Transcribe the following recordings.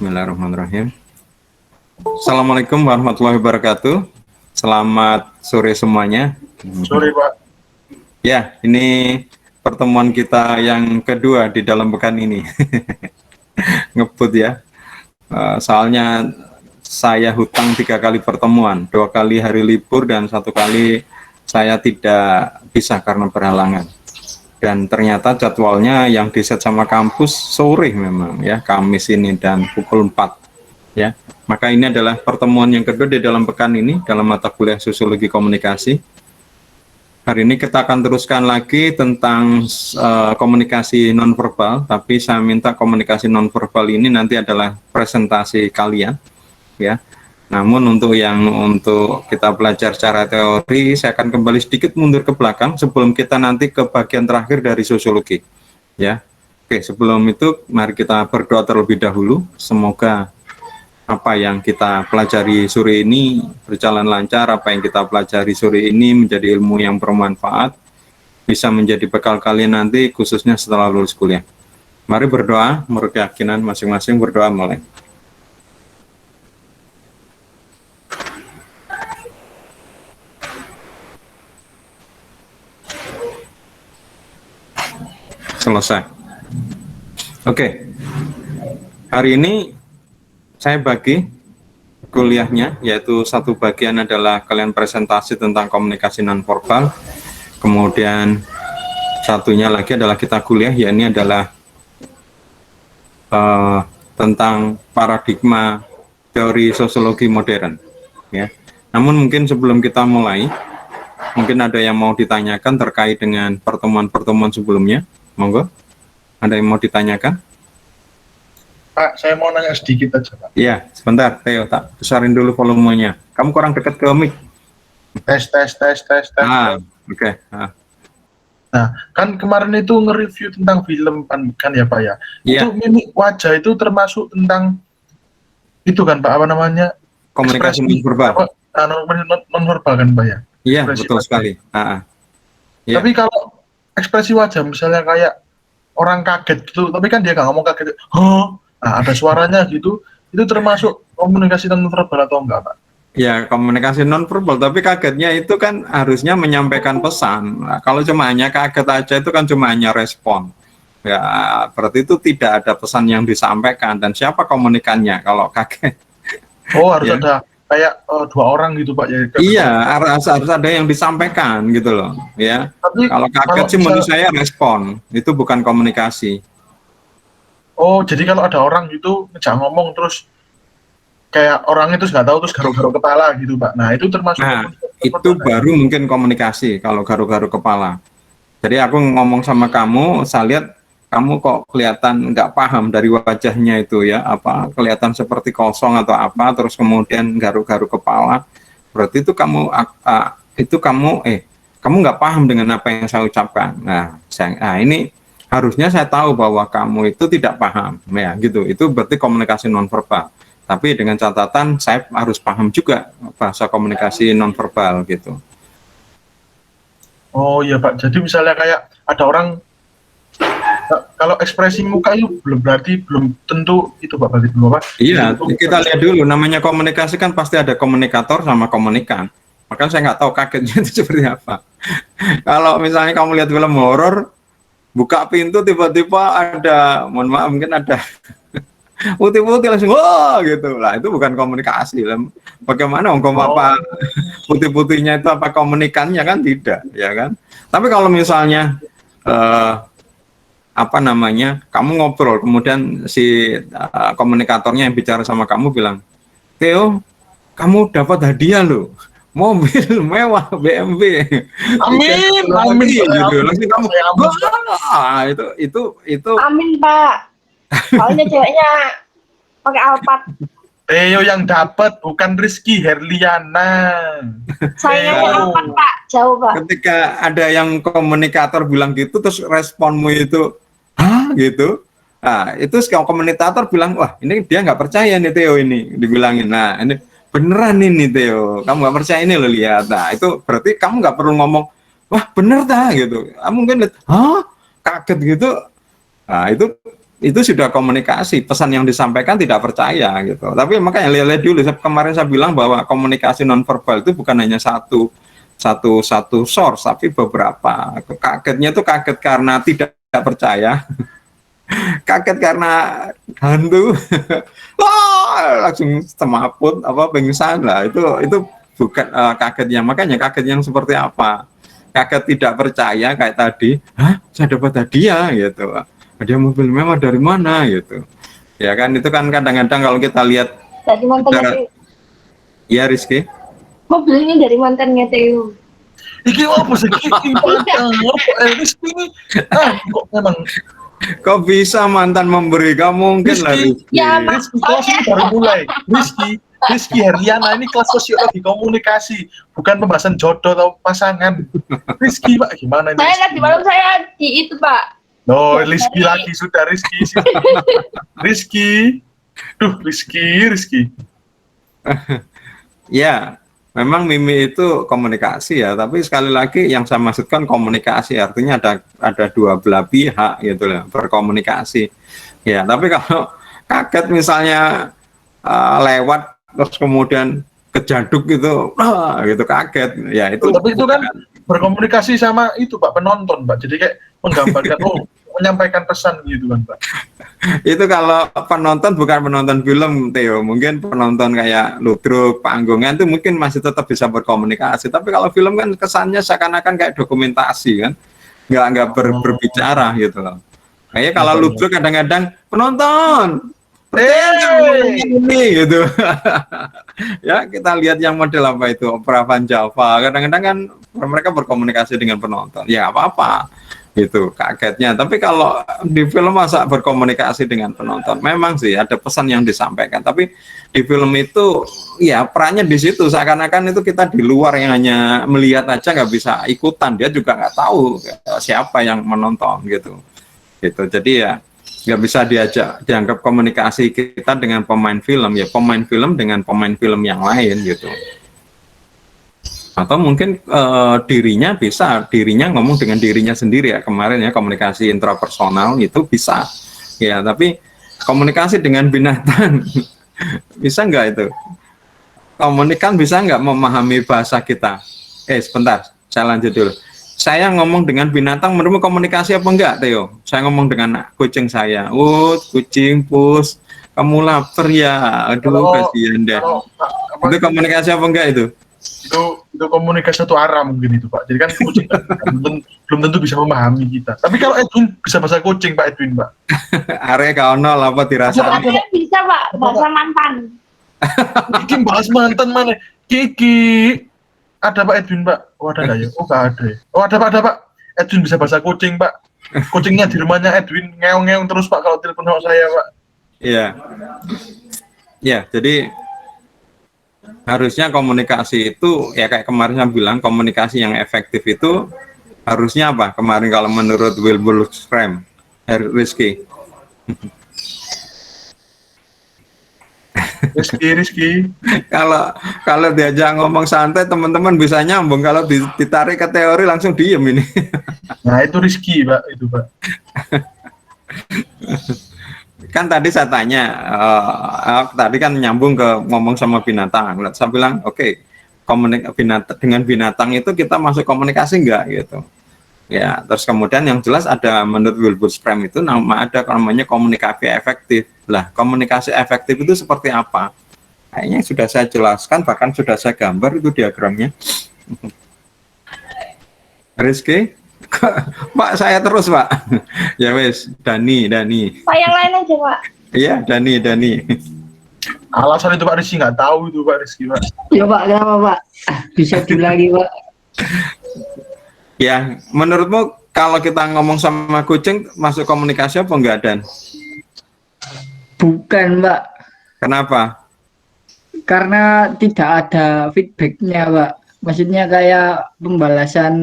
Bismillahirrahmanirrahim. Assalamualaikum warahmatullahi wabarakatuh. Selamat sore semuanya. Sore Pak. Ya, ini pertemuan kita yang kedua di dalam pekan ini. Ngebut ya. Soalnya saya hutang 3 kali pertemuan, 2 kali hari libur dan 1 kali saya tidak bisa karena berhalangan. Dan ternyata jadwalnya yang diset sama kampus sore memang ya, Kamis ini dan pukul 4 ya. Maka ini adalah pertemuan yang kedua di dalam pekan ini dalam mata kuliah Sosiologi Komunikasi. Hari ini kita akan teruskan lagi tentang komunikasi nonverbal, tapi saya minta komunikasi nonverbal ini nanti adalah presentasi kalian ya. Namun untuk kita belajar secara teori, saya akan kembali sedikit mundur ke belakang sebelum kita nanti ke bagian terakhir dari sosiologi. Ya, oke. Sebelum itu, mari kita berdoa terlebih dahulu. Semoga apa yang kita pelajari sore ini berjalan lancar. Apa yang kita pelajari sore ini menjadi ilmu yang bermanfaat, bisa menjadi bekal kalian nanti, khususnya setelah lulus kuliah. Mari berdoa, menurut keyakinan masing-masing. Berdoa mulai. Selesai. Oke. Hari ini saya bagi kuliahnya, yaitu satu bagian adalah kalian presentasi tentang komunikasi nonverbal. Kemudian satunya lagi adalah kita kuliah, ya ini adalah tentang paradigma teori sosiologi modern. Ya. Namun mungkin sebelum kita mulai, mungkin ada yang mau ditanyakan terkait dengan pertemuan-pertemuan sebelumnya. Monggo, ada yang mau ditanyakan? Pak, saya mau nanya sedikit aja Pak. Iya, sebentar, Theo, tak besarin dulu volumenya. Kamu kurang dekat ke mic. Tes. Oke. Nah, kan kemarin itu nge-review tentang film kan ya Pak ya. Iya. Itu mimik wajah itu termasuk tentang itu kan Pak, apa namanya? Komunikasi nonverbal. Nonverbal kan Pak ya? Iya, Ekspresi betul wajah. sekali. Ya. Tapi kalau ekspresi wajah misalnya kayak orang kaget gitu, tapi kan dia nggak ngomong kaget, nah ada suaranya gitu, itu termasuk komunikasi nonverbal atau enggak Pak? Ya, komunikasi nonverbal, tapi kagetnya itu kan harusnya menyampaikan pesan. Nah, kalau cuma hanya kaget aja itu kan cuma hanya respon. Ya, berarti itu tidak ada pesan yang disampaikan. Dan siapa komunikannya kalau kaget? Oh, harus Ya. ada kayak 2 orang gitu Pak ya? Iya, harus ada yang disampaikan gitu loh. Ya. Tapi Kalau kaget sih menurut saya respon, itu bukan komunikasi. Oh, jadi kalau ada orang gitu ngejak ngomong terus kayak orang itu nggak tahu terus garuk-garuk kepala gitu Pak. Nah itu termasuk itu baru mungkin komunikasi kalau garuk-garuk kepala. Jadi aku ngomong sama kamu, saya lihat kamu kok kelihatan nggak paham dari wajahnya itu ya, apa kelihatan seperti kosong atau apa, terus kemudian garuk-garuk kepala. Berarti itu kamu nggak paham dengan apa yang saya ucapkan. Nah, ini harusnya saya tahu bahwa kamu itu tidak paham, ya gitu. Itu berarti komunikasi nonverbal. Tapi dengan catatan saya harus paham juga bahasa komunikasi nonverbal gitu. Oh iya Pak. Jadi misalnya kayak ada orang kalau ekspresi muka itu belum tentu itu Pak berarti belum Pak. Iya, kita lihat dulu namanya komunikasi kan pasti ada komunikator sama komunikan. Makanya saya nggak tahu kagetnya itu seperti apa. Kalau misalnya kamu lihat film horor, buka pintu tiba-tiba ada, mohon maaf mungkin ada putih-putih langsung wah gitu lah, itu bukan komunikasi. Bagaimana apa putih-putihnya itu apa komunikannya kan tidak, ya kan? Tapi kalau misalnya kamu ngobrol, kemudian si komunikatornya yang bicara sama kamu bilang, Theo, kamu dapat hadiah loh, mobil mewah BMW. Amin gitu. Langsung kamu, itu. Amin Pak. Soalnya ceweknya pakai Alphard. Theo yang dapat bukan Rizky Herliana. Sayangnya Alphard Pak, jauh Pak. Ketika ada yang komunikator bilang gitu, terus responmu itu gitu. Nah, itu komunikator bilang, wah ini dia nggak percaya nih Theo ini, dibilangin. Nah, ini beneran ini Theo, kamu nggak percaya ini lo lihat. Nah, itu berarti kamu nggak perlu ngomong, wah bener dah gitu. Kamu mungkin lihat, kaget gitu. Nah, itu sudah komunikasi, pesan yang disampaikan tidak percaya gitu. Tapi makanya lihat dulu, kemarin saya bilang bahwa komunikasi nonverbal itu bukan hanya satu source, tapi beberapa. Kagetnya itu kaget karena tidak percaya, kaget karena hantu, wah langsung semaput apa pingsan lah. Itu bukan kaget yang, makanya kaget yang seperti apa? Kaget tidak percaya kayak tadi, hah saya dapat hadiah gitu. Dia mobil mewah dari mana gitu. Ya kan, itu kan kadang-kadang kalau kita lihat Dari mantannya Teo. ya Rizky, Mobilnya dari mantannya Teo. Iki apa sih? Rizky ini, kok memang kok bisa mantan memberi? Gak mungkin lah Rizky. Ya, Rizky kelas ini baru mulai. Rizky Herliana ini kelas sosiologi komunikasi, bukan pembahasan jodoh atau pasangan. Rizky Pak, gimana ini? Saya lagi malam saya di itu Pak. Oh, Rizky lagi sudah Rizky. Rizky. Duh, Rizky. Ya, memang Mimi itu komunikasi ya, tapi sekali lagi yang saya maksudkan komunikasi artinya ada dua belah pihak gitu lah, berkomunikasi. Ya, tapi kalau kaget misalnya lewat terus kemudian kejaduk gitu, gitu kaget, ya itu. Tapi itu kan berkomunikasi sama itu Pak, penonton Pak, jadi kayak menggambarkan, menyampaikan pesan gitu kan Pak. Itu kalau penonton bukan penonton film Theo, mungkin penonton kayak ludruk, panggungan itu mungkin masih tetap bisa berkomunikasi. Tapi kalau film kan kesannya seakan-akan kayak dokumentasi kan, nggak berbicara gitu loh. Kayak kalau ludruk kadang-kadang penonton, ini gitu. Ya kita lihat yang model apa itu, Opera Van Java. Kadang-kadang kan mereka berkomunikasi dengan penonton. Ya apa-apa. Gitu kagetnya. Tapi kalau di film masa berkomunikasi dengan penonton, memang sih ada pesan yang disampaikan. Tapi di film itu ya perannya di situ, seakan-akan itu kita di luar yang hanya melihat aja, nggak bisa ikutan, dia juga nggak tahu siapa yang menonton gitu. Jadi ya nggak bisa dianggap komunikasi kita dengan pemain film, ya pemain film dengan pemain film yang lain gitu. Atau mungkin dirinya ngomong dengan dirinya sendiri ya, kemarin ya komunikasi intrapersonal itu bisa ya, tapi komunikasi dengan binatang bisa nggak itu? Komunikan bisa nggak memahami bahasa kita? Sebentar, saya lanjut dulu. Saya ngomong dengan binatang, menurutmu komunikasi apa enggak, Theo? Saya ngomong dengan kucing saya, kucing pus, kamu lapar ya, aduh kasihan deh. Itu komunikasi apa enggak itu? Itu komunikasi satu arah mungkin itu Pak. Jadi kan kucing belum tentu bisa memahami kita. Tapi kalau Edwin bisa bahasa kucing Pak Edwin Pak. Are kaonol apa dirasa? Saya bisa Pak bahasa mantan. Kiki bahas mantan mana? Kiki. Ada Pak Edwin Pak. Oh ada nggak ya? Oh nggak ada. Oh ada Pak. Edwin bisa bahasa kucing Pak. Kucingnya di rumahnya Edwin ngeong-ngeong terus Pak kalau telepon sama saya Pak. Iya. Ya jadi harusnya komunikasi itu ya kayak kemarin saya bilang, komunikasi yang efektif itu harusnya apa? Kemarin kalau menurut Wilbur Frame, Rizky. Rizky. Kalau diajak ngomong santai teman-teman bisa nyambung, kalau ditarik ke teori langsung diem ini. Nah itu Rizky Pak, itu Pak. Kan tadi saya tanya, tadi kan nyambung ke ngomong sama binatang. Saya bilang, oke, dengan binatang itu kita masuk komunikasi enggak gitu. Ya, terus kemudian yang jelas ada menurut Wilbur Frame itu ada namanya komunikasi efektif. Lah, komunikasi efektif itu seperti apa? Kayaknya sudah saya jelaskan, bahkan sudah saya gambar itu diagramnya. Rizky? Pak, saya terus Pak. Ya wes, Dani. Pak yang lain aja Pak. Iya, Dani. Alasan itu Pak Rizky nggak tahu itu Pak Rizky Pak. Ya Pak, kenapa Pak? Bisa diulangi Pak. Ya, menurutmu kalau kita ngomong sama kucing masuk komunikasi apa enggak, Dan? Bukan Pak. Kenapa? Karena tidak ada feedbacknya Pak. Maksudnya kayak pembalasan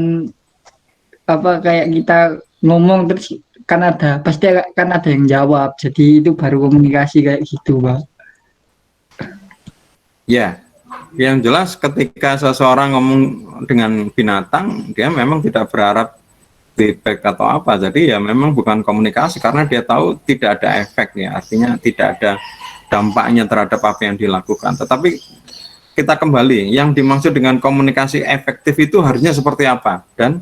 apa, kayak kita ngomong terus kan pasti kan ada yang jawab, jadi itu baru komunikasi kayak gitu Pak. Ya, yang jelas ketika seseorang ngomong dengan binatang, dia memang tidak berharap feedback atau apa. Jadi ya memang bukan komunikasi karena dia tahu tidak ada efeknya, artinya tidak ada dampaknya terhadap apa yang dilakukan. Tetapi kita kembali, yang dimaksud dengan komunikasi efektif itu harusnya seperti apa? Dan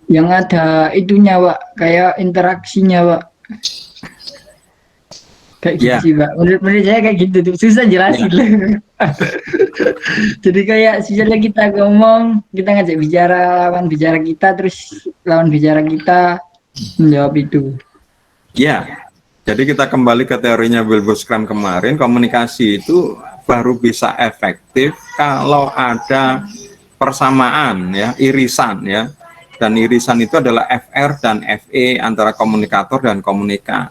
yang ada itunya Pak, kayak interaksinya Pak, kayak gitu ya, sih Pak. Menurut saya kayak gitu tuh, susah jelasin lah. Jadi kayak misalnya kita ngomong, kita ngajak bicara lawan bicara kita, terus lawan bicara kita menjawab itu. ya. Jadi kita kembali ke teorinya Wilbur Scrum kemarin, komunikasi itu baru bisa efektif kalau ada persamaan ya, irisan ya. Dan irisan itu adalah FR dan FE antara komunikator dan komunikan.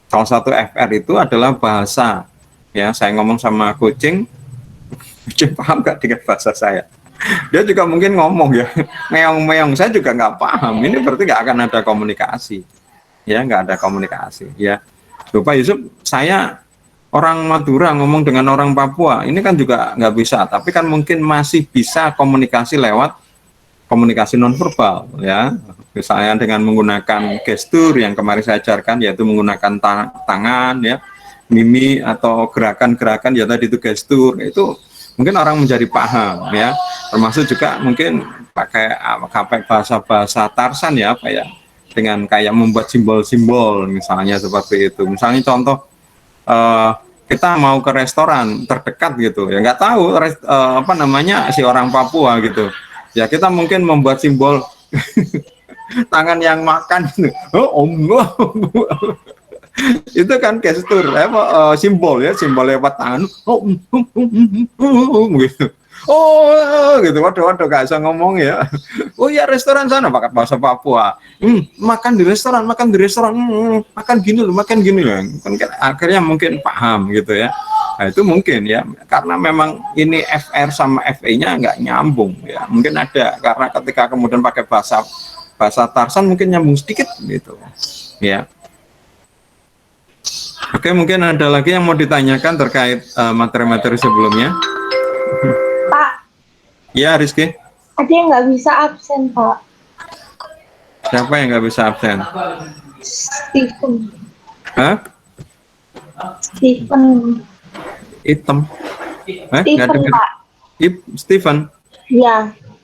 Salah satu FR itu adalah bahasa. Ya, saya ngomong sama kucing, kucing paham nggak dengan bahasa saya? Dia juga mungkin ngomong ya, meong-meong, saya juga nggak paham. Ini berarti nggak akan ada komunikasi. Ya, nggak ada komunikasi. Ya, Pak Yusuf, saya orang Madura ngomong dengan orang Papua, ini kan juga nggak bisa, tapi kan mungkin masih bisa komunikasi lewat komunikasi nonverbal, ya. Misalnya dengan menggunakan gestur yang kemarin saya ajarkan, yaitu menggunakan tangan, ya, mimi atau gerakan-gerakan, ya tadi itu gestur, itu mungkin orang menjadi paham, ya. Termasuk juga mungkin pakai bahasa-bahasa Tarsan, ya, apa ya, dengan kayak membuat simbol-simbol misalnya seperti itu. Misalnya contoh kita mau ke restoran terdekat gitu ya, nggak tahu apa namanya si orang Papua gitu ya, kita mungkin membuat simbol tangan yang makan gitu. Oh, itu kan gestur simbol ya, simbol lewat tangan. Gitu. Oh gitu, waduh gak bisa ngomong ya. Oh ya, restoran sana pakai bahasa Papua. Makan di restoran, makan gini loh, makan gini loh. Kan akhirnya mungkin paham gitu ya. Nah, itu mungkin ya, karena memang ini FR sama FE-nya nggak nyambung ya. Mungkin ada karena ketika kemudian pakai bahasa Tarsan mungkin nyambung sedikit gitu ya. Oke, mungkin ada lagi yang mau ditanyakan terkait materi-materi sebelumnya. Pak, Ya, Rizky. ada yang nggak bisa absen, Pak. Siapa yang nggak bisa absen? Steven. Hah? Steven. Item. Nggak Steven, dengar. Pak. Steven. Ya.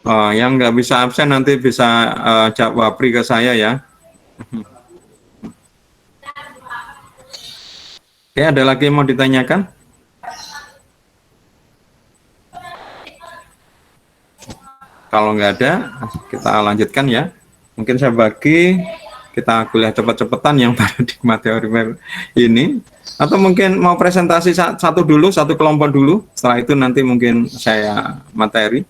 Oh, yang nggak bisa absen nanti bisa japri ke saya ya. Oke, ada lagi yang mau ditanyakan? Kalau nggak ada, kita lanjutkan ya. Mungkin saya bagi, kita kuliah cepet-cepetan yang paradigma teori ini. Atau mungkin mau presentasi satu dulu, satu kelompok dulu. Setelah itu nanti mungkin saya materi.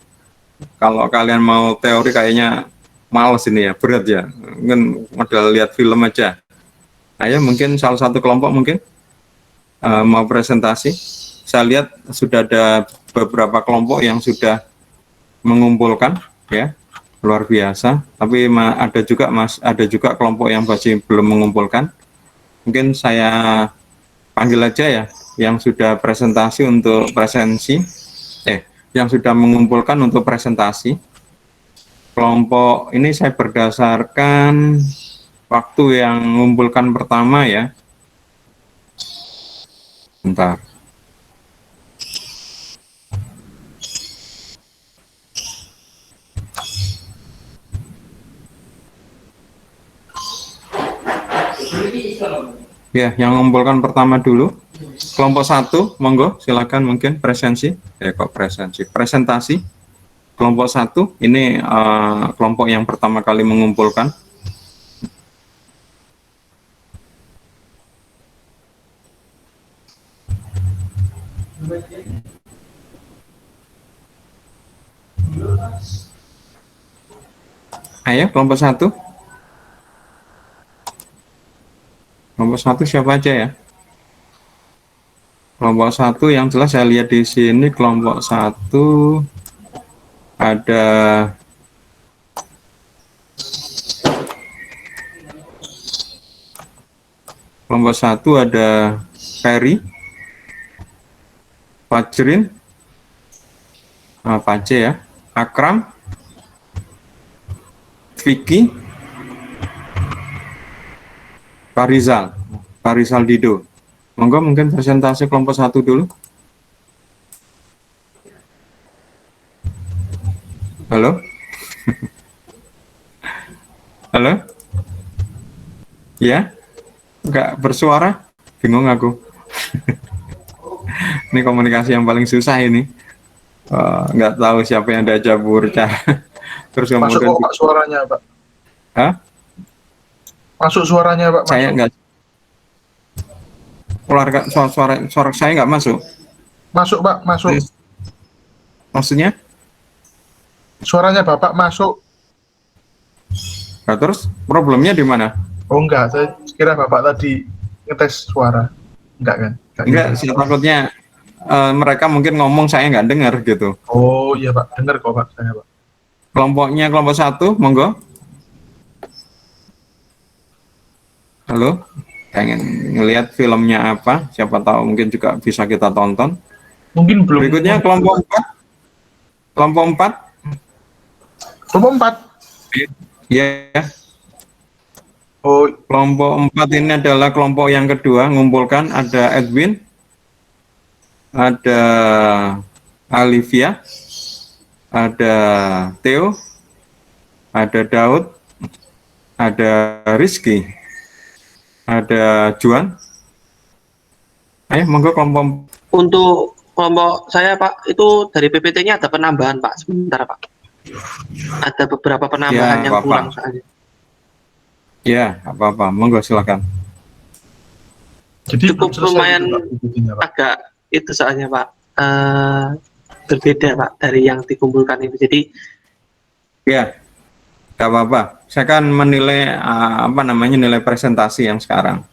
Kalau kalian mau teori kayaknya males ini ya, berat ya. Mungkin modal lihat film aja. Ayo mungkin salah satu kelompok mungkin mau presentasi. Saya lihat sudah ada beberapa kelompok yang sudah mengumpulkan ya, luar biasa. Tapi ada juga kelompok yang masih belum mengumpulkan. Mungkin saya panggil aja ya yang sudah presentasi untuk yang sudah mengumpulkan untuk presentasi. Kelompok ini saya berdasarkan waktu yang mengumpulkan pertama ya. Bentar. Ya, yang mengumpulkan pertama dulu. Kelompok 1, monggo, silakan mungkin presentasi. Kelompok 1, ini kelompok yang pertama kali mengumpulkan. Ayo, kelompok 1. Kelompok 1 siapa aja ya? Kelompok 1 yang jelas saya lihat di sini, kelompok 1 ada kelompok 1 ada Ferry, Fajrin, Apa aja ya? Akram, Vicky, Parizal Dido. Monggo mungkin presentasi kelompok 1 dulu. Halo? Halo? Ya? Enggak bersuara? Bingung aku. Ini komunikasi yang paling susah ini. Nggak tahu siapa yang diajak berbicara. Terus Masuk kemudian kok Pak suaranya, Pak. Hah? Masuk suaranya, Pak. Saya Masuk. nggak keluarga suara saya nggak masuk. Masuk, Pak. Masuk. Maksudnya? Suaranya Bapak masuk. Nah, terus problemnya di mana? Oh enggak, saya kira Bapak tadi ngetes suara. Enggak kan? Enggak, gitu. saya takutnya mereka mungkin ngomong saya nggak dengar gitu. Oh iya Pak, dengar kok Pak saya Pak. Kelompoknya kelompok 1, monggo. Halo, pengen ngelihat filmnya apa? Siapa tahu mungkin juga bisa kita tonton. Mungkin belum. Berikutnya kelompok 4. Kelompok 4. Kelompok 4. Ya, Oh, kelompok 4 ini adalah kelompok yang kedua, ngumpulkan ada Edwin, ada Alivia, ada Theo, ada Daud, ada Rizky, ada Juan. Ayo, monggo kelompok. Untuk kelompok saya Pak, itu dari PPT-nya ada penambahan Pak, sebentar Pak. Ada beberapa penambahan Ya, yang apa-apa. kurang soalnya. Ya, apa-apa, monggo silakan. jadi Cukup belum selesai lumayan gitu, Pak, PPT-nya, Pak. agak itu soalnya Pak, berbeda Pak dari yang dikumpulkan itu. Jadi Ya, nggak apa-apa. Saya kan menilai apa namanya, nilai presentasi yang sekarang.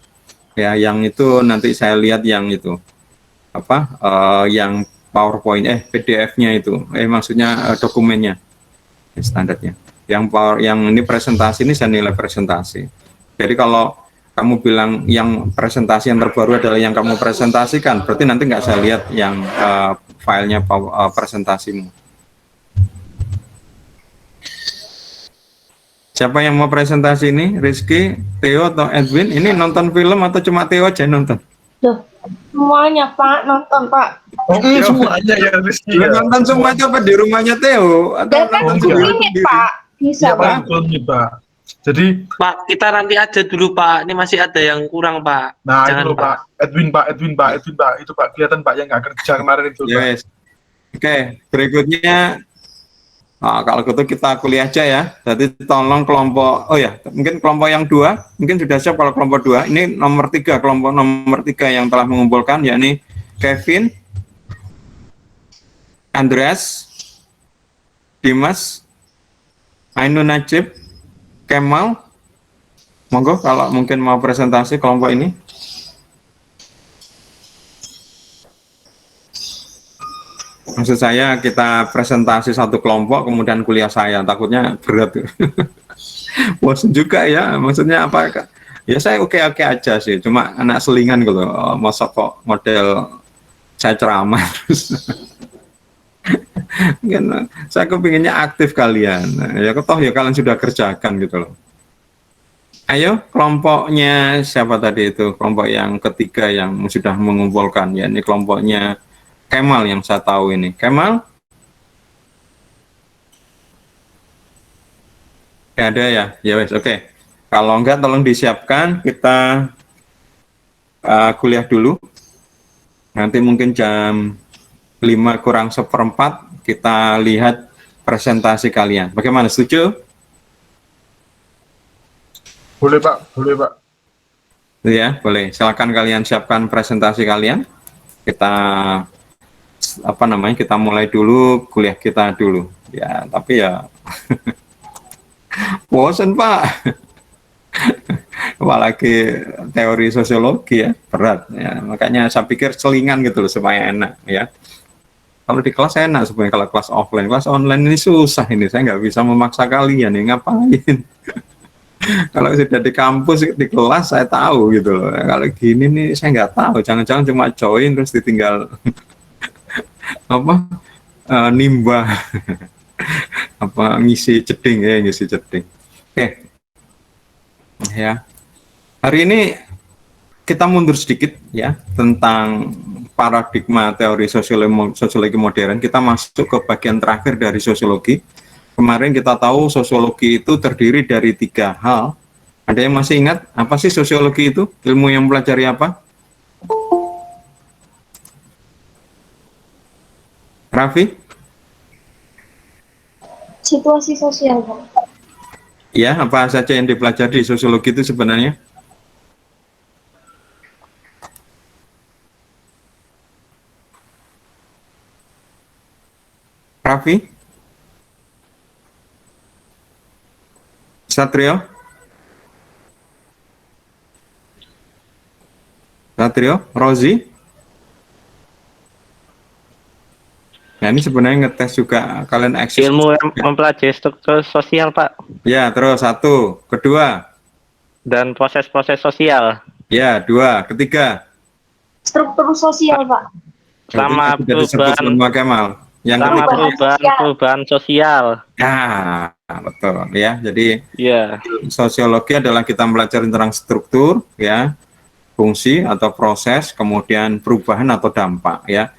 Ya, yang itu nanti saya lihat yang itu apa, yang PowerPoint, PDF-nya itu, maksudnya dokumennya, standarnya. Yang ini presentasi ini saya nilai presentasi. Jadi kalau kamu bilang yang presentasi yang terbaru adalah yang kamu presentasikan, berarti nanti nggak saya lihat yang filenya presentasimu. Siapa yang mau presentasi ini? Rizky, Theo, atau Edwin? Ini nonton film atau cuma Theo aja nonton? Duh, semuanya Pak, nonton Pak. Oh, semuanya ya Rizky. Ya, Ya. nonton semua coba di rumahnya Theo atau Dan kan nonton enggak. ini Pak, bisa Iya, Pak. Pak. Betul, Pak. Jadi, Pak, kita nanti aja dulu Pak, ini masih ada yang kurang Pak. nah Jangan itu loh, Pak. Edwin, Pak. Itu Pak, kelihatan Pak yang nggak kerja kemarin itu, Pak. Yes. Oke, berikutnya kalau gitu kita kuliah aja ya. Jadi tolong kelompok, oh ya, mungkin kelompok yang 2, mungkin sudah siap kalau kelompok 2. Ini nomor 3, kelompok nomor 3 yang telah mengumpulkan, yakni Kevin, Andreas, Dimas, Ainun Najib, Kemal. Monggo kalau mungkin mau presentasi kelompok ini. Maksud saya kita presentasi satu kelompok kemudian kuliah saya, takutnya berat. Bosan juga ya, maksudnya apa? Ya saya oke-oke aja sih, cuma anak selingan gitu. Masa kok model saya ceramah terus. Kan, saya kepinginnya aktif kalian. Ya toh ya kalian sudah kerjakan gitu loh. Ayo kelompoknya siapa tadi itu? Kelompok yang ketiga yang sudah mengumpulkan, ya ini kelompoknya Kemal yang saya tahu ini. Kemal? Ya, ada ya? Ya wes, oke. Kalau enggak tolong disiapkan, kita kuliah dulu. Nanti mungkin jam 5 kurang seperempat kita lihat presentasi kalian. Bagaimana, setuju? Boleh, Pak. Boleh, Pak. Ya, boleh. Silakan kalian siapkan presentasi kalian. Kita apa namanya, kita mulai dulu kuliah kita dulu ya, tapi ya bosen Pak. Apalagi teori sosiologi ya, berat ya, makanya saya pikir selingan gitu loh supaya enak ya. Kalau di kelas enak sebenarnya, kalau kelas offline, kelas online ini susah, ini saya nggak bisa memaksa kalian nih ngapain. Kalau sudah di kampus, di kelas saya tahu gitu loh, kalau gini nih saya nggak tahu, jangan-jangan cuma join terus ditinggal apa nimba apa ngisi ceding ya, ngisi ceding. Oke. Ya. Hari ini kita mundur sedikit ya tentang paradigma teori sosiologi modern. Kita masuk ke bagian terakhir dari sosiologi. Kemarin kita tahu sosiologi itu terdiri dari 3 hal. Ada yang masih ingat apa sih sosiologi itu? Ilmu yang mempelajari apa? Raffi? Situasi sosial, Pak. Ya, apa saja yang dipelajari di sosiologi itu sebenarnya? Raffi? Satrio? Satrio? Rozi? Nah, ini sebenarnya ngetes juga kalian eksis. Ilmu yang mempelajari struktur sosial, Pak, Ya, terus 1. Kedua? dan proses-proses sosial. Ya, 2. Ketiga? Struktur sosial, Pak. Sama Berarti sudah disebut perubahan, semua Kemal. Yang sama ketiga? perubahan sosial. Ya, betul ya. Jadi Ya, sosiologi adalah kita mempelajari tentang struktur, ya, fungsi atau proses, kemudian perubahan atau dampak, ya.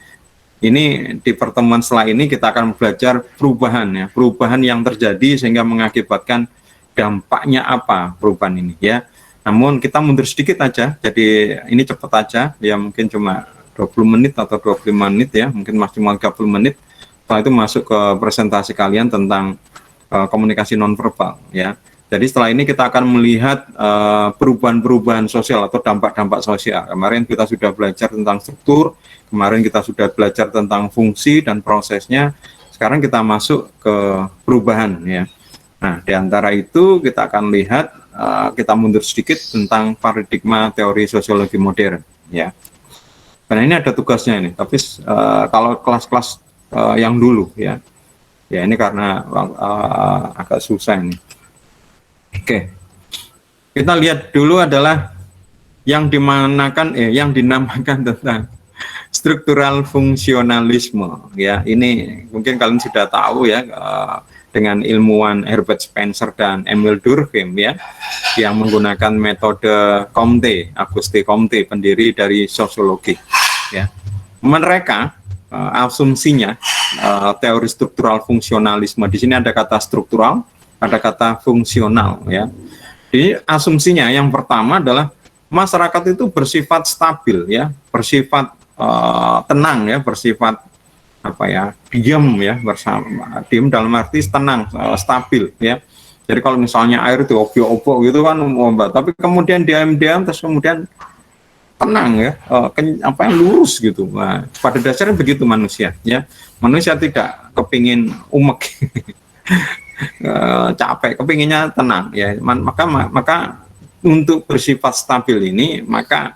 Ini di pertemuan setelah ini kita akan belajar perubahan, ya, perubahan yang terjadi sehingga mengakibatkan dampaknya apa perubahan ini, ya. Namun kita mundur sedikit aja, jadi ini cepat aja, ya mungkin cuma 20 menit atau 25 menit ya, mungkin maksimal 30 menit. Setelah itu masuk ke presentasi kalian tentang komunikasi nonverbal, ya. Jadi setelah ini kita akan melihat perubahan-perubahan sosial atau dampak-dampak sosial. Kemarin kita sudah belajar tentang struktur, kemarin kita sudah belajar tentang fungsi dan prosesnya. Sekarang kita masuk ke perubahan, ya. Nah, di antara itu kita akan lihat, kita mundur sedikit tentang paradigma teori sosiologi modern, ya. Karena ini ada tugasnya ini, tapi kalau kelas-kelas yang dulu, ya, ya ini karena agak susah ini. Oke, kita lihat dulu adalah yang dinamakan tentang struktural fungsionalisme, ya. Ini mungkin kalian sudah tahu ya, dengan ilmuwan Herbert Spencer dan Emile Durkheim, ya, yang menggunakan metode Comte, Auguste Comte, pendiri dari sosiologi, ya. Mereka asumsinya teori struktural fungsionalisme. Di sini ada kata struktural, ada kata fungsional, ya. Jadi asumsinya yang pertama adalah masyarakat itu bersifat stabil, ya, bersifat tenang, ya, bersifat apa ya, diam, ya, bersama diam dalam arti tenang, stabil, ya. Jadi kalau misalnya air itu obyok-obyok gitu kan, tapi kemudian diam-diam terus kemudian tenang, ya, apa yang lurus gitu. Nah, pada dasarnya begitu manusia, ya. Manusia tidak kepingin umek. Capek, kepinginnya tenang, ya. Maka untuk bersifat stabil ini, maka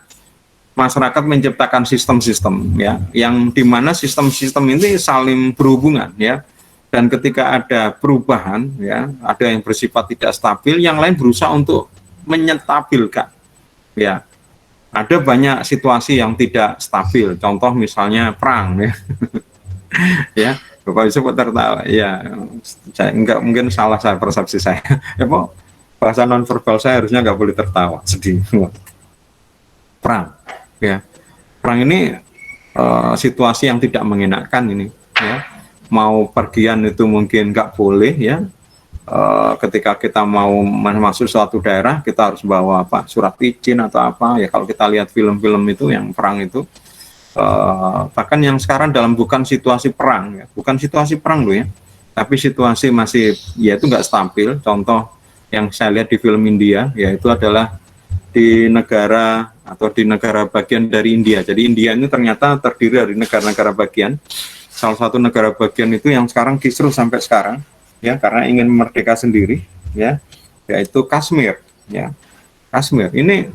masyarakat menciptakan sistem-sistem, ya, yang dimana sistem-sistem ini saling berhubungan, ya. Dan ketika ada perubahan, ya, ada yang bersifat tidak stabil, yang lain berusaha untuk menyetabilkan, ya. Ada banyak situasi yang tidak stabil, contoh misalnya perang, ya. Ya, Bapak Yusuf tertawa, ya, saya enggak, mungkin salah saya, persepsi saya. Ya, Pak, bahasa nonverbal saya harusnya nggak boleh tertawa, sedih. Perang, ya, perang ini situasi yang tidak mengenakan ini, ya. Mau pergian itu mungkin nggak boleh, ya. Ketika kita mau masuk suatu daerah, kita harus bawa apa, surat izin atau apa, ya. Kalau kita lihat film-film itu yang perang itu. Bahkan yang sekarang dalam bukan situasi perang, ya, bukan situasi perang loh, ya, tapi situasi masih, ya, itu nggak stabil. Contoh yang saya lihat di film India, yaitu adalah di negara atau di negara bagian dari India. Jadi India ini ternyata terdiri dari negara-negara bagian. Salah satu negara bagian itu yang sekarang kisruh sampai sekarang, ya, karena ingin merdeka sendiri, ya, yaitu Kashmir, ya. Kashmir ini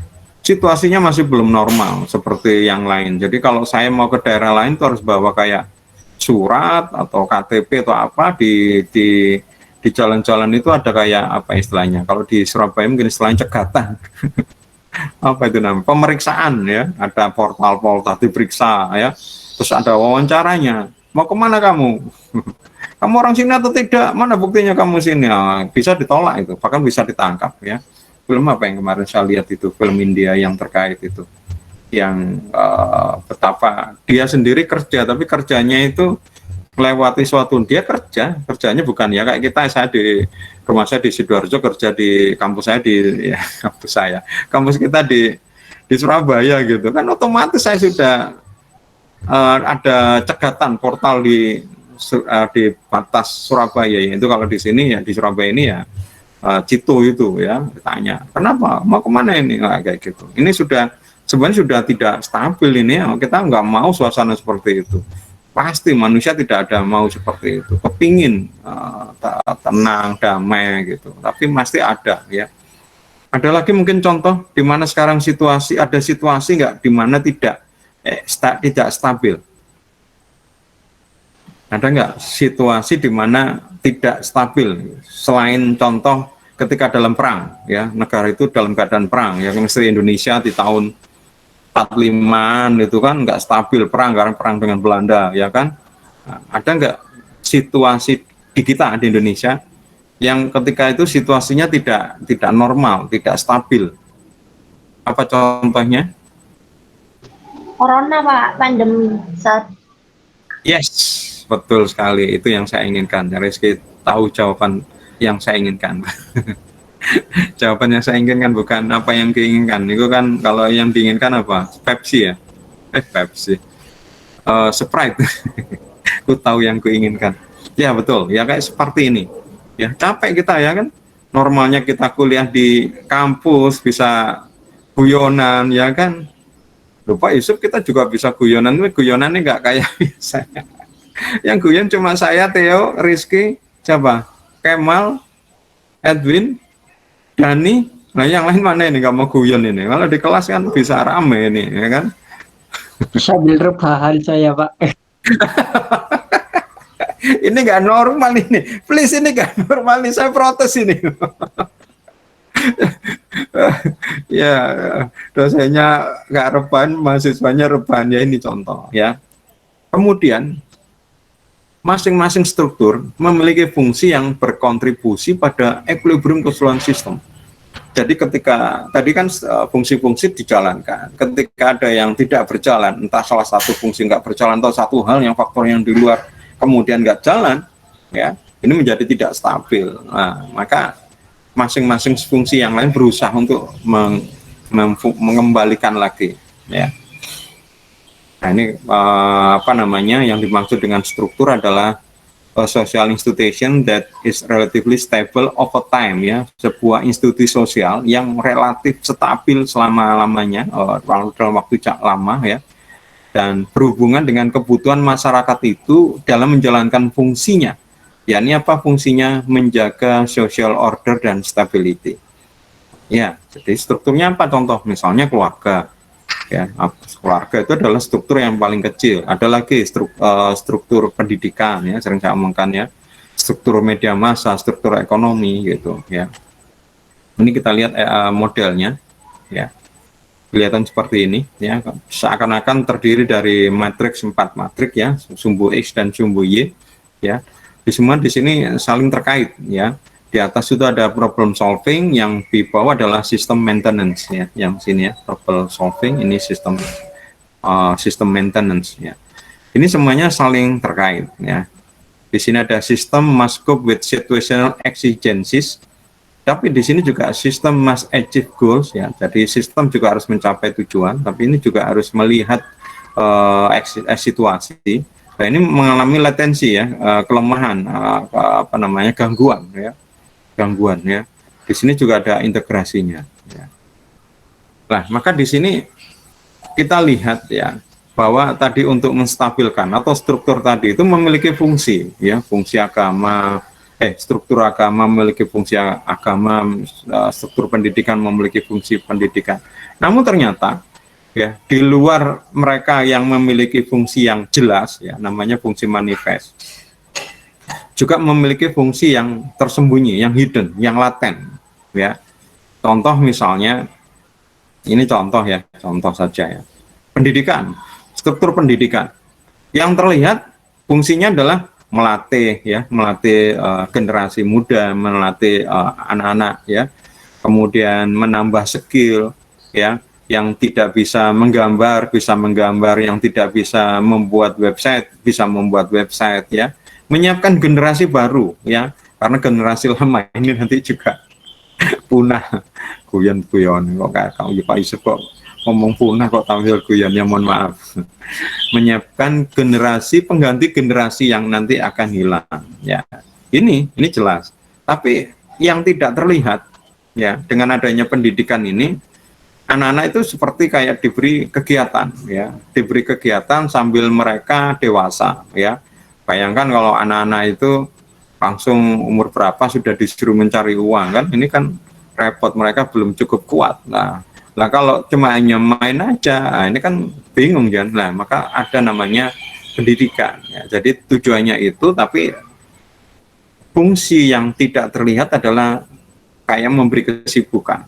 situasinya masih belum normal seperti yang lain. Jadi kalau saya mau ke daerah lain itu harus bawa kayak surat atau KTP atau apa, di jalan-jalan itu ada kayak apa istilahnya. Kalau di Surabaya mungkin istilahnya cegatan. Apa itu namanya? Pemeriksaan, ya. Ada portal diperiksa, ya. Terus ada wawancaranya. mau kemana kamu? Kamu orang sini atau tidak? Mana buktinya kamu sini? Nah, bisa ditolak itu, bahkan bisa ditangkap ya. Film apa yang kemarin saya lihat itu, film India yang terkait itu, yang betapa dia sendiri kerja, tapi kerjanya itu melewati suatu, dia kerjanya bukan ya kayak kita, saya di rumah saya di Sidoarjo, kerja di kampus saya di ya, kampus kita di Surabaya gitu kan, otomatis saya sudah ada cegatan portal di batas Surabaya ya. Itu kalau di sini ya, di Surabaya ini ya Cito itu ya, ditanya kenapa mau kemana ini, nah, kayak gitu. Ini sudah sebenarnya sudah tidak stabil ini ya. Kita nggak mau suasana seperti itu, pasti manusia tidak ada mau seperti itu, kepingin tenang damai gitu, tapi pasti ada ya. Ada lagi mungkin contoh di mana sekarang ada situasi nggak di mana tidak stabil. Ada nggak situasi di mana tidak stabil selain contoh ketika dalam perang ya, negara itu dalam keadaan perang ya, misalnya Indonesia di tahun 45-an itu kan nggak stabil perang karena perang dengan Belanda ya kan. Nah, ada nggak situasi di kita di Indonesia yang ketika itu situasinya tidak normal, tidak stabil? Apa contohnya? Corona Pak, pandemi saat. Yes, betul sekali. Itu yang saya inginkan. Rizky tahu jawaban yang saya inginkan. Jawaban yang saya inginkan bukan apa yang diinginkan. Itu kan kalau yang diinginkan apa? Pepsi ya? Pepsi. Sprite. Aku tahu yang kuinginkan. Ya betul. Ya kayak seperti ini. Ya capek kita ya kan. Normalnya kita kuliah di kampus bisa guyonan ya kan. Lupa Yusuf kita juga bisa guyonan. Guyonannya nggak kayak biasanya. Yang guyon cuma saya, Theo, Rizky, siapa? Kemal, Edwin, Dani. Nah yang lain mana ini nggak mau guyon ini? Kalau di kelas kan bisa rame ini, ya kan? Sambil rebahan saya, Pak. Ini nggak normal ini. Please ini nggak normal ini. Saya protes ini. Ya, dosennya nggak rebahan, mahasiswanya rebahan ya, ini contoh ya. Kemudian masing-masing struktur memiliki fungsi yang berkontribusi pada equilibrium keseluruhan sistem. Jadi ketika tadi kan fungsi-fungsi dijalankan, ketika ada yang tidak berjalan, entah salah satu fungsi nggak berjalan atau satu hal yang faktor yang di luar kemudian nggak jalan, ya ini menjadi tidak stabil. Nah, maka masing-masing fungsi yang lain berusaha untuk mengembalikan lagi, ya. Nah ini apa namanya yang dimaksud dengan struktur adalah a social institution that is relatively stable over time ya, sebuah institusi sosial yang relatif stabil selama-lamanya dalam waktu lama ya, dan berhubungan dengan kebutuhan masyarakat itu dalam menjalankan fungsinya. Ya ini apa fungsinya? Menjaga social order dan stability. Ya, jadi strukturnya apa? Contoh misalnya keluarga. Ya, keluarga itu adalah struktur yang paling kecil. Ada lagi struktur pendidikan ya, sering saya omongkan ya, struktur media massa, struktur ekonomi gitu ya. Ini kita lihat modelnya ya, kelihatan seperti ini ya, seakan-akan terdiri dari matriks 4 matriks ya, sumbu X dan sumbu Y ya. Semua di sini saling terkait ya. Di atas itu ada problem solving, yang di bawah adalah sistem maintenance ya, yang sini ya problem solving, ini sistem maintenance ya. Ini semuanya saling terkait ya. Di sini ada sistem must cope with situational exigencies, tapi di sini juga sistem must achieve goals ya. Jadi sistem juga harus mencapai tujuan, tapi ini juga harus melihat situasi. Nah, ini mengalami latensi ya, kelemahan, apa namanya, gangguan ya. Di sini juga ada integrasinya ya. Nah, maka di sini kita lihat ya bahwa tadi untuk menstabilkan atau struktur tadi itu memiliki fungsi ya, fungsi agama, struktur agama memiliki fungsi agama, struktur pendidikan memiliki fungsi pendidikan. Namun ternyata ya di luar mereka yang memiliki fungsi yang jelas ya, namanya fungsi manifest, juga memiliki fungsi yang tersembunyi, yang hidden, yang laten ya. Contoh misalnya, ini contoh ya, contoh saja ya, pendidikan, struktur pendidikan yang terlihat fungsinya adalah melatih ya, melatih generasi muda, melatih anak-anak ya, kemudian menambah skill ya, yang tidak bisa menggambar, yang tidak bisa membuat website bisa membuat website ya, menyiapkan generasi baru ya, karena generasi lama ini nanti juga punah. Guyon-guyon kok kakak Pak Yusuf kok ngomong punah kok tampil guyon, ya mohon maaf. Menyiapkan generasi pengganti generasi yang nanti akan hilang ya, ini jelas. Tapi yang tidak terlihat ya, dengan adanya pendidikan ini, anak-anak itu seperti kayak diberi kegiatan ya, diberi kegiatan sambil mereka dewasa ya. Bayangkan kalau anak-anak itu langsung umur berapa sudah disuruh mencari uang, kan ini kan repot, mereka belum cukup kuat. Nah kalau cuma hanya main aja, nah ini kan bingung kan. Nah maka ada namanya pendidikan ya. Jadi tujuannya itu, tapi fungsi yang tidak terlihat adalah kayak memberi kesibukan.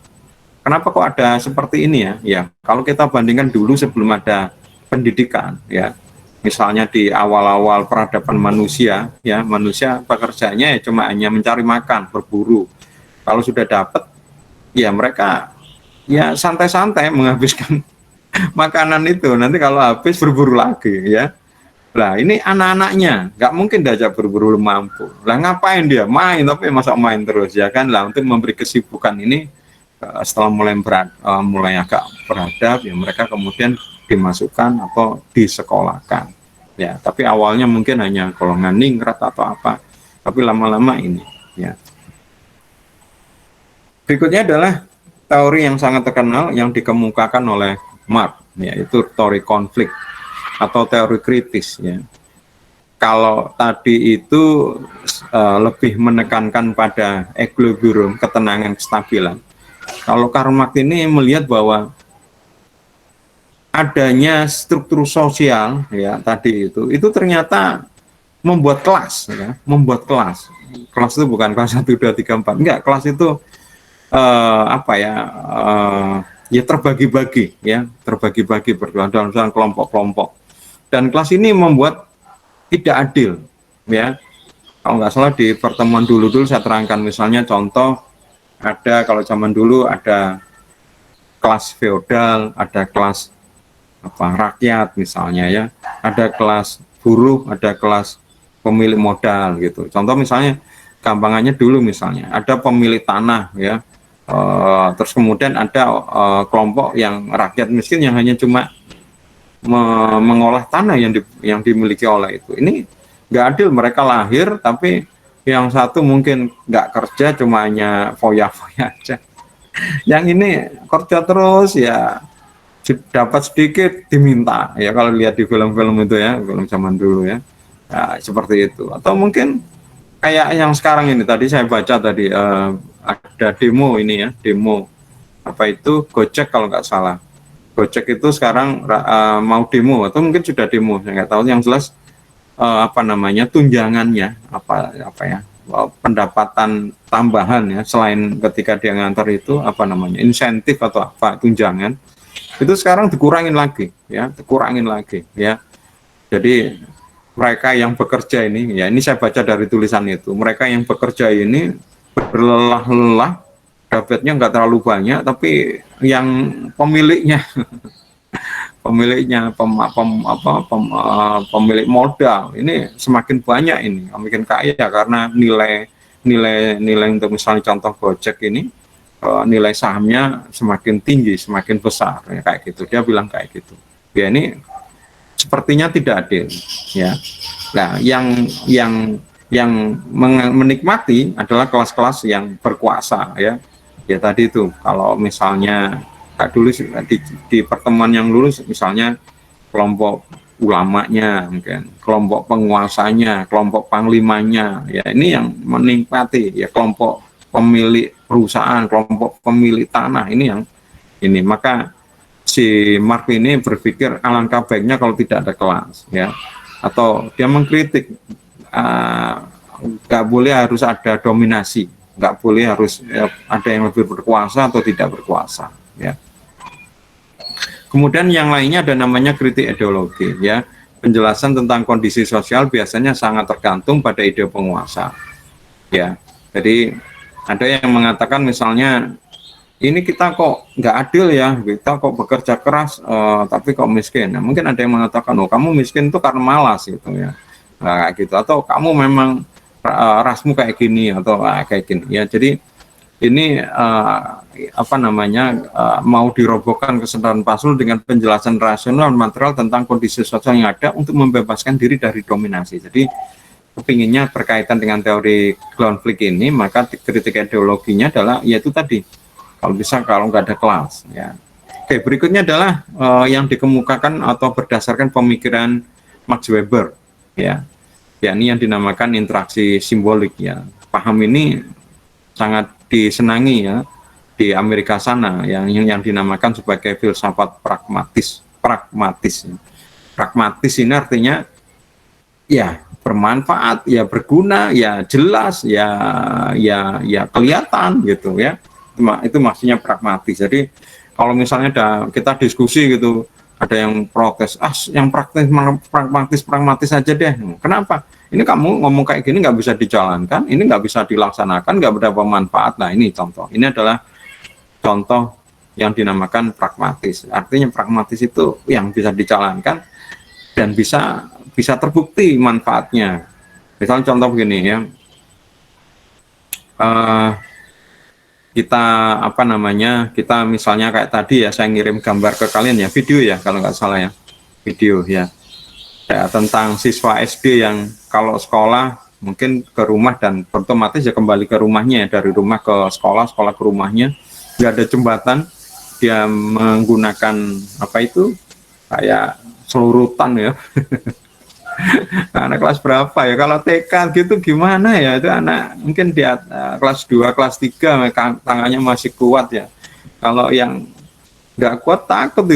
Kenapa kok ada seperti ini ya? Ya kalau kita bandingkan dulu sebelum ada pendidikan ya, misalnya di awal-awal peradaban manusia ya, manusia pekerjaannya ya cuma hanya mencari makan, berburu. Kalau sudah dapat ya mereka ya santai-santai menghabiskan makanan itu, nanti kalau habis berburu lagi ya. Lah ini anak-anaknya nggak mungkin diajak berburu, mampu. Lah ngapain dia? Main, tapi masa main terus ya kan. Lah untuk memberi kesibukan ini, setelah mulai agak beradab ya, mereka kemudian dimasukkan atau disekolahkan ya. Tapi awalnya mungkin hanya golongan ningrat atau apa, tapi lama-lama ini ya. Berikutnya adalah teori yang sangat terkenal yang dikemukakan oleh Marx, yaitu teori konflik atau teori kritis ya. Kalau tadi itu lebih menekankan pada equilibrium, ketenangan, kestabilan. Kalau Karl Marx ini melihat bahwa adanya struktur sosial ya tadi itu ternyata membuat kelas ya, membuat kelas. Kelas itu bukan kelas 1, 2, 3, 4. Enggak, kelas itu ya terbagi-bagi ya, terbagi-bagi dalam kelompok-kelompok. Dan kelas ini membuat tidak adil ya. Kalau nggak salah di pertemuan dulu saya terangkan, misalnya contoh, ada kalau zaman dulu ada kelas feodal, ada kelas rakyat misalnya ya, ada kelas buruh, ada kelas pemilik modal gitu. Contoh misalnya gampangannya dulu misalnya ada pemilik tanah ya, terus kemudian ada kelompok yang rakyat miskin yang hanya cuma mengolah tanah yang dimiliki oleh itu. Ini nggak adil, mereka lahir tapi yang satu mungkin nggak kerja, cuma hanya foya-foya aja. Yang ini kerja terus ya, dapat sedikit diminta ya, kalau lihat di film-film itu ya, film zaman dulu ya, seperti itu. Atau mungkin kayak yang sekarang ini, tadi saya baca tadi ada demo ini ya, demo apa itu Gojek kalau nggak salah. Gojek itu sekarang mau demo atau mungkin sudah demo, saya nggak tahu. Yang jelas tunjangannya apa ya, pendapatan tambahan ya, selain ketika dia ngantor itu insentif atau apa, tunjangan itu sekarang dikurangin lagi ya, jadi mereka yang bekerja ini ya, ini saya baca dari tulisan itu, mereka yang bekerja ini berlelah-lelah, dapatnya nggak terlalu banyak, tapi yang pemiliknya pemilik modal ini semakin banyak, ini makin kaya karena nilai untuk misalnya contoh Gojek ini, nilai sahamnya semakin tinggi, semakin besar ya, kayak gitu. Dia bilang kayak gitu ya, ini sepertinya tidak adil ya. Nah yang menikmati adalah kelas-kelas yang berkuasa ya. Ya tadi itu, kalau misalnya dulu di pertemuan yang lulus misalnya kelompok ulamanya, mungkin kelompok penguasanya, kelompok panglimanya ya, ini yang menikmati ya, kelompok pemilik perusahaan, kelompok pemilik tanah, ini yang ini. Maka si Marx ini berpikir alangkah baiknya kalau tidak ada kelas ya, atau dia mengkritik nggak boleh harus ada dominasi, nggak boleh harus ada yang lebih berkuasa atau tidak berkuasa ya. Kemudian yang lainnya ada namanya kritik ideologi ya. penjelasan tentang kondisi sosial biasanya sangat tergantung pada ide penguasa. Ya, jadi ada yang mengatakan misalnya ini kita kok nggak adil ya, kita kok bekerja keras tapi kok miskin. Nah, mungkin ada yang mengatakan, oh kamu miskin itu karena malas gitu ya, nah, kayak gitu. Atau kamu memang rasmu kayak gini atau kayak gini ya. Jadi ini mau dirobohkan kesadaran Pascal dengan penjelasan rasional material tentang kondisi sosial yang ada untuk membebaskan diri dari dominasi. Jadi kepinginnya berkaitan dengan teori konflik ini, maka kritik ideologinya adalah yaitu tadi, kalau bisa kalau nggak ada kelas ya. Oke, berikutnya adalah yang dikemukakan atau berdasarkan pemikiran Max Weber ya, yakni yang dinamakan interaksi simbolik ya. Paham ini sangat disenangi ya di Amerika sana yang dinamakan sebagai filsafat pragmatis. Pragmatis ini artinya ya bermanfaat, ya berguna, ya jelas, ya kelihatan gitu ya. Itu maksudnya pragmatis. Jadi kalau misalnya kita diskusi gitu, ada yang protes, yang pragmatis aja deh. Kenapa? Ini kamu ngomong kayak gini nggak bisa dijalankan, ini nggak bisa dilaksanakan, nggak berapa manfaat. Nah ini contoh. Ini adalah contoh yang dinamakan pragmatis. Artinya pragmatis itu yang bisa dijalankan dan bisa terbukti manfaatnya. Misalnya contoh begini ya. Kita misalnya kayak tadi ya, saya ngirim gambar ke kalian ya, video ya kalau nggak salah ya, video ya, tentang siswa SD yang kalau sekolah mungkin ke rumah dan otomatis ya kembali ke rumahnya, dari rumah ke sekolah, sekolah ke rumahnya, nggak ada jembatan, dia menggunakan kayak selurutan ya. Anak kelas berapa ya, kalau TK gitu gimana ya, itu anak mungkin dia kelas 2, kelas 3 tangannya masih kuat ya. Kalau yang nggak kuat takut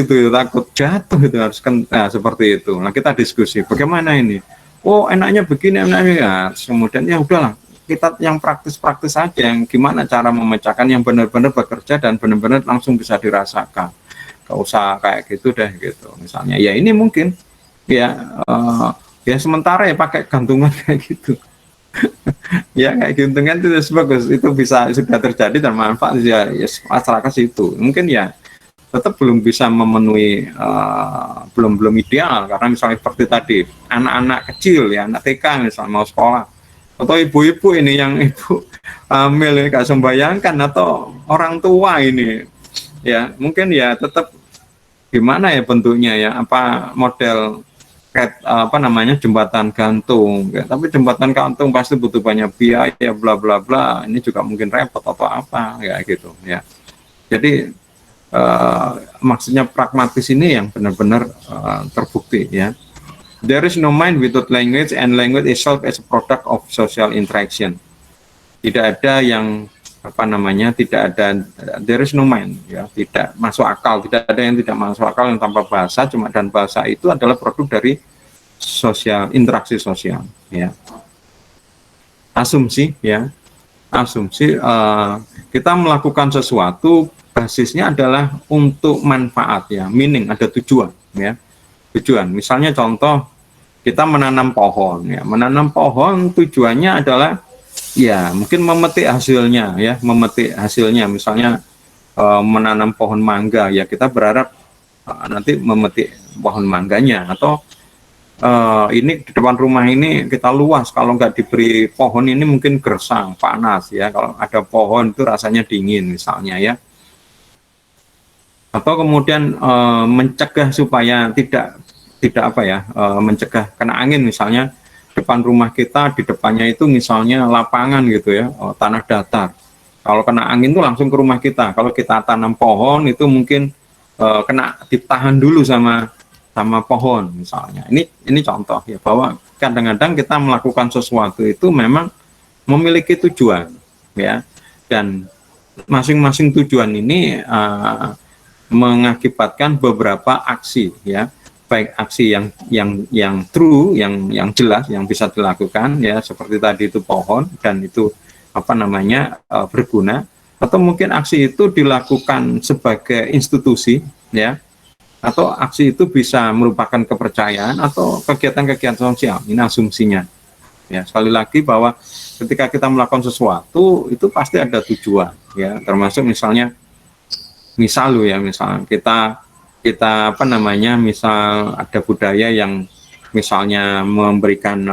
jatuh itu harus seperti itu. Nah kita diskusi bagaimana ini, enaknya begini, enaknya kemudian ya udahlah, kita yang praktis saja, yang gimana cara memecahkan yang benar-benar bekerja dan benar-benar langsung bisa dirasakan, nggak usah kayak gitu deh gitu. Misalnya ya ini mungkin ya sementara ya pakai gantungan kayak gitu. Ya kayak gantungan itu bagus, itu sudah terjadi dan manfaat ya masyarakat situ. Mungkin ya tetap belum bisa memenuhi, belum ideal, karena misalnya seperti tadi anak-anak kecil ya, anak TK misalnya mau sekolah, atau ibu-ibu ini yang ibu hamil ya, gak sembayangkan, atau orang tua ini ya mungkin ya tetap gimana ya bentuknya ya, apa model jembatan gantung ya. Tapi jembatan gantung pasti butuh banyak biaya bla bla bla, ini juga mungkin repot atau apa ya gitu ya. Jadi maksudnya pragmatis ini yang benar-benar terbukti ya. There is no mind without language and language itself as a product of social interaction. Tidak ada yang there is no mind ya, tidak masuk akal, tidak ada yang tidak masuk akal yang tanpa bahasa, dan bahasa itu adalah produk dari interaksi sosial ya. Asumsi kita melakukan sesuatu basisnya adalah untuk manfaat ya, meaning, ada tujuan ya, misalnya contoh kita menanam pohon ya, tujuannya adalah ya mungkin memetik hasilnya misalnya menanam pohon mangga ya, kita berharap nanti memetik pohon mangganya. Atau ini di depan rumah ini kita luas, kalau nggak diberi pohon ini mungkin gersang, panas ya, kalau ada pohon itu rasanya dingin misalnya ya. Atau kemudian mencegah supaya tidak mencegah kena angin, misalnya depan rumah kita, di depannya itu misalnya lapangan gitu ya, tanah datar. Kalau kena angin itu langsung ke rumah kita. Kalau kita tanam pohon itu mungkin ditahan dulu sama pohon misalnya. Ini contoh ya, bahwa kadang-kadang kita melakukan sesuatu itu memang memiliki tujuan ya, dan masing-masing tujuan ini mengakibatkan beberapa aksi ya, baik aksi yang true, yang jelas, yang bisa dilakukan ya, seperti tadi itu pohon dan itu berguna, atau mungkin aksi itu dilakukan sebagai institusi ya, atau aksi itu bisa merupakan kepercayaan atau kegiatan-kegiatan sosial. Ini asumsinya. Ya, sekali lagi bahwa ketika kita melakukan sesuatu itu pasti ada tujuan, ya, termasuk misalnya misal kita apa namanya, misal ada budaya yang misalnya memberikan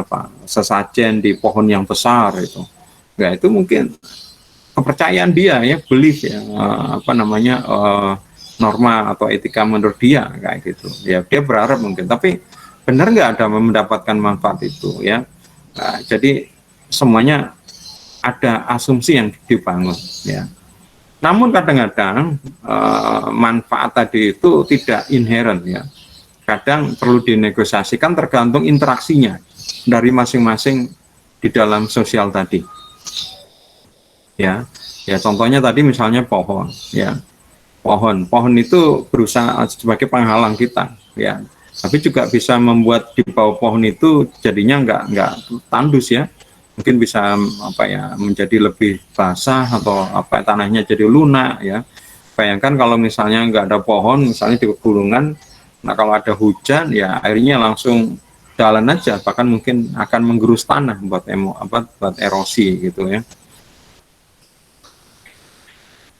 sesajen di pohon yang besar itu, ya itu mungkin kepercayaan dia, ya, belief, ya, norma atau etika menurut dia kayak gitu, ya, dia berharap mungkin, tapi benar nggak ada mendapatkan manfaat itu, ya. Nah, jadi semuanya ada asumsi yang dibangun, ya. Namun kadang-kadang manfaat tadi itu tidak inherent, ya. Kadang perlu dinegosiasikan tergantung interaksinya dari masing-masing di dalam sosial tadi. Ya, contohnya tadi misalnya pohon, ya. Pohon itu berusaha sebagai penghalang kita, ya. Tapi juga bisa membuat di bawah pohon itu jadinya nggak tandus, ya. Mungkin bisa menjadi lebih basah atau tanahnya jadi lunak, ya. Bayangkan kalau misalnya nggak ada pohon, misalnya di pegunungan, nah kalau ada hujan, ya airnya langsung jalan aja, bahkan mungkin akan menggerus tanah buat erosi gitu, ya.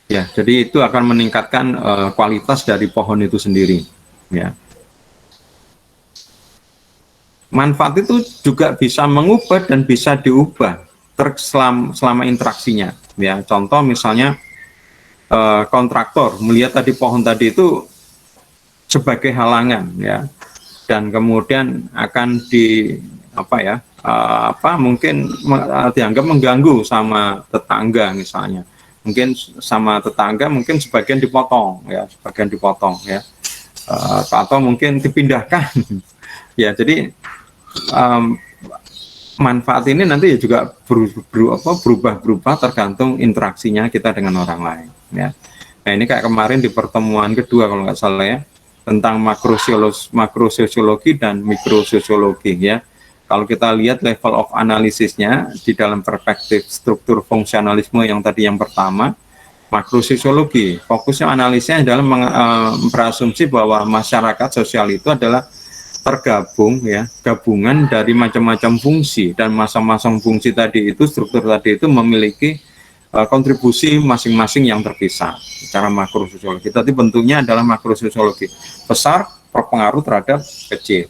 Ya, jadi itu akan meningkatkan kualitas dari pohon itu sendiri, ya. Manfaat itu juga bisa mengubah dan bisa diubah selama interaksinya, ya. Contoh misalnya kontraktor melihat tadi pohon tadi itu sebagai halangan, ya, dan kemudian akan mungkin dianggap mengganggu sama tetangga misalnya, mungkin sama tetangga mungkin sebagian dipotong, ya, atau mungkin dipindahkan. Ya, jadi manfaat ini nanti ya juga berubah tergantung interaksinya kita dengan orang lain, ya. Nah, ini kayak kemarin di pertemuan kedua kalau nggak salah, ya, tentang makrososiologi dan mikrososiologi, ya. Kalau kita lihat level of analisisnya di dalam perspektif struktur fungsionalisme yang tadi yang pertama, makrososiologi fokusnya analisisnya dalam berasumsi bahwa masyarakat sosial itu adalah tergabung, ya, gabungan dari macam-macam fungsi, dan masing-masing fungsi tadi itu, struktur tadi itu memiliki kontribusi masing-masing yang terpisah secara makrososiologi. Tadi bentuknya adalah makrososiologi, besar berpengaruh terhadap kecil.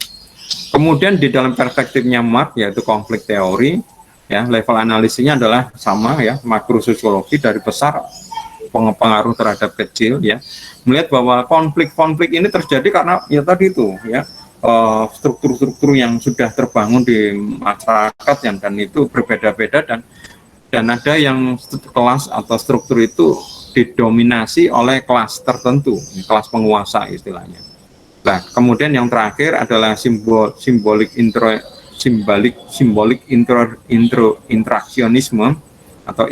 Kemudian di dalam perspektifnya Marx, yaitu konflik teori, ya, level analisisnya adalah sama, ya, makrososiologi dari besar pengaruh terhadap kecil, ya, melihat bahwa konflik-konflik ini terjadi karena ya tadi itu, ya, struktur-struktur yang sudah terbangun di masyarakat dan itu berbeda-beda, dan ada yang kelas atau struktur itu didominasi oleh kelas tertentu, kelas penguasa istilahnya. Nah, kemudian yang terakhir adalah interaksionisme atau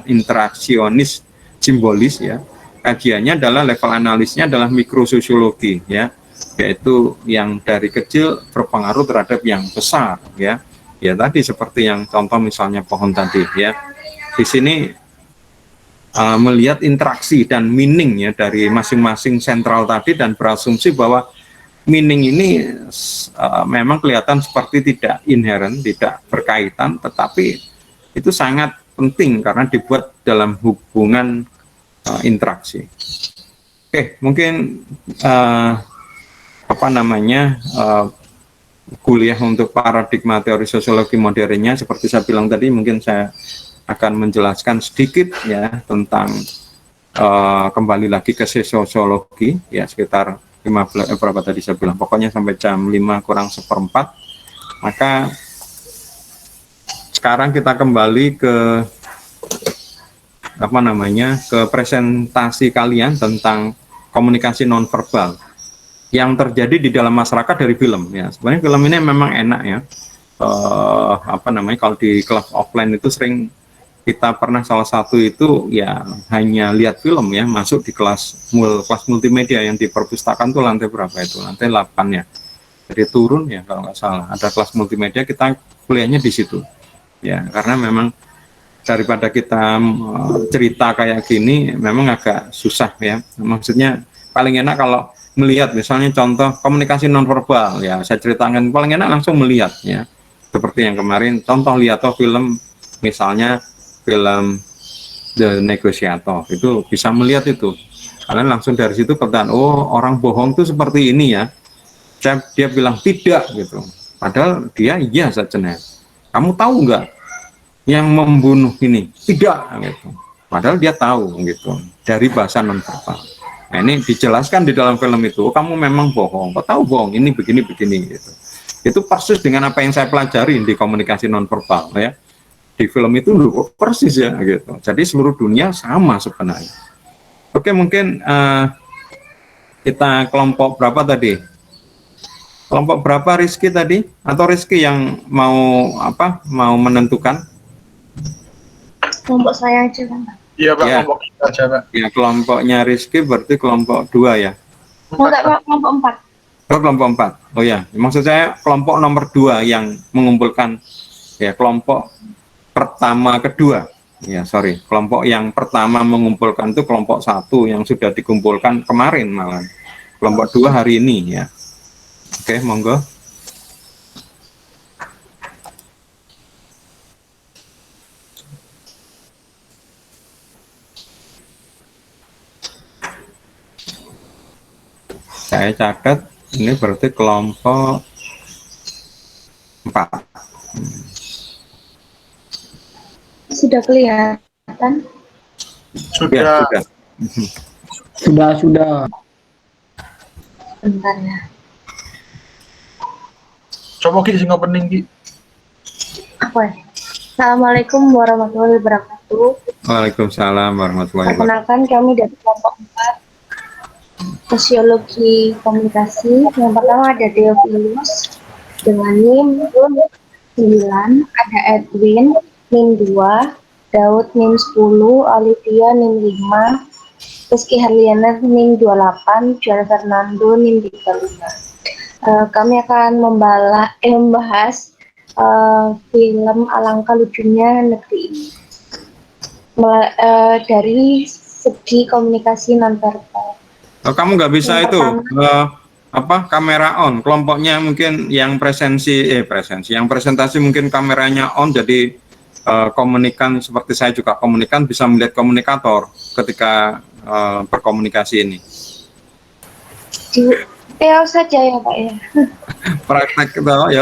interaksionis simbolis, ya. Kajiannya adalah level analisnya adalah mikrososiologi, ya, yaitu yang dari kecil berpengaruh terhadap yang besar, ya. Ya tadi seperti yang contoh misalnya pohon tadi, ya. Di sini melihat interaksi dan meaning, ya, dari masing-masing sentral tadi, dan berasumsi bahwa meaning ini memang kelihatan seperti tidak inherent, tidak berkaitan, tetapi itu sangat penting karena dibuat dalam hubungan interaksi. Oke, mungkin kuliah untuk paradigma teori sosiologi modernnya seperti saya bilang tadi, mungkin saya akan menjelaskan sedikit, ya, tentang kembali lagi ke sosiologi, ya, sekitar 15 berapa tadi saya bilang, pokoknya sampai jam 5 kurang seperempat. Maka sekarang kita kembali ke ke presentasi kalian tentang komunikasi nonverbal yang terjadi di dalam masyarakat dari film, ya. Sebenarnya film ini memang enak, ya. Kalau di kelas offline itu sering kita pernah salah satu itu, ya, hanya lihat film, ya, masuk di kelas multimedia yang di perpustakaan tuh lantai berapa itu, lantai 8, ya. Jadi turun, ya, kalau nggak salah ada kelas multimedia, kita kuliahnya di situ, ya, karena memang daripada kita cerita kayak gini memang agak susah, ya. Maksudnya paling enak kalau melihat misalnya contoh komunikasi nonverbal ya, saya ceritakan paling enak langsung melihat ya, seperti yang kemarin contoh lihat film, misalnya film The Negotiator, itu bisa melihat itu kalian langsung dari situ pertanyaan, oh orang bohong tuh seperti ini ya, dia bilang tidak gitu, padahal dia iya saja. Kamu tahu nggak yang membunuh ini? Tidak gitu, padahal dia tahu gitu dari bahasa nonverbal. Nah, ini dijelaskan di dalam film itu, oh, kamu memang bohong, kau tahu bohong, ini begini gitu. Itu persis dengan apa yang saya pelajari di komunikasi nonverbal ya. Di film itu persis ya gitu. Jadi seluruh dunia sama sebenarnya. Oke, mungkin kita kelompok berapa tadi? Kelompok berapa Rizky tadi? Atau Rizky yang mau mau menentukan? Kelompok saya aja kan. Iya Pak, Ya. kelompok kita aja Pak. Ya, kelompoknya Rizky berarti kelompok 2 ya. Enggak Pak, kelompok 4. Oh, kelompok 4. Oh ya, maksud saya kelompok nomor 2 yang mengumpulkan ya kelompok pertama kedua. Ya, sorry. Kelompok yang pertama mengumpulkan itu kelompok 1 yang sudah dikumpulkan kemarin malah. Kelompok 2 hari ini ya. Oke, monggo. Saya catat ini berarti kelompok 4. Sudah kelihatan? Sudah. Ya, sudah. Sudah. Bentar ya. Coba Ki sing opening Ki. Apa ya? Assalamualaikum warahmatullahi wabarakatuh. Waalaikumsalam warahmatullahi wabarakatuh. Perkenalkan kami dari kelompok 4 Sosiologi Komunikasi. Yang pertama ada Theophilus dengan NIM 9, ada Edwin NIM 2, Daud NIM 10, Olivia NIM 5, Rizky Harliana NIM 28, Juan Fernando NIM 35. Kami akan membahas film Alangkah Lucunya Negeri Ini dari segi komunikasi nonverbal. Oh, kamu nggak bisa Yang itu kamera on, kelompoknya mungkin yang yang presentasi mungkin kameranya on, jadi komunikan seperti saya juga komunikan bisa melihat komunikator ketika berkomunikasi ini. Di PL saja ya Pak ya.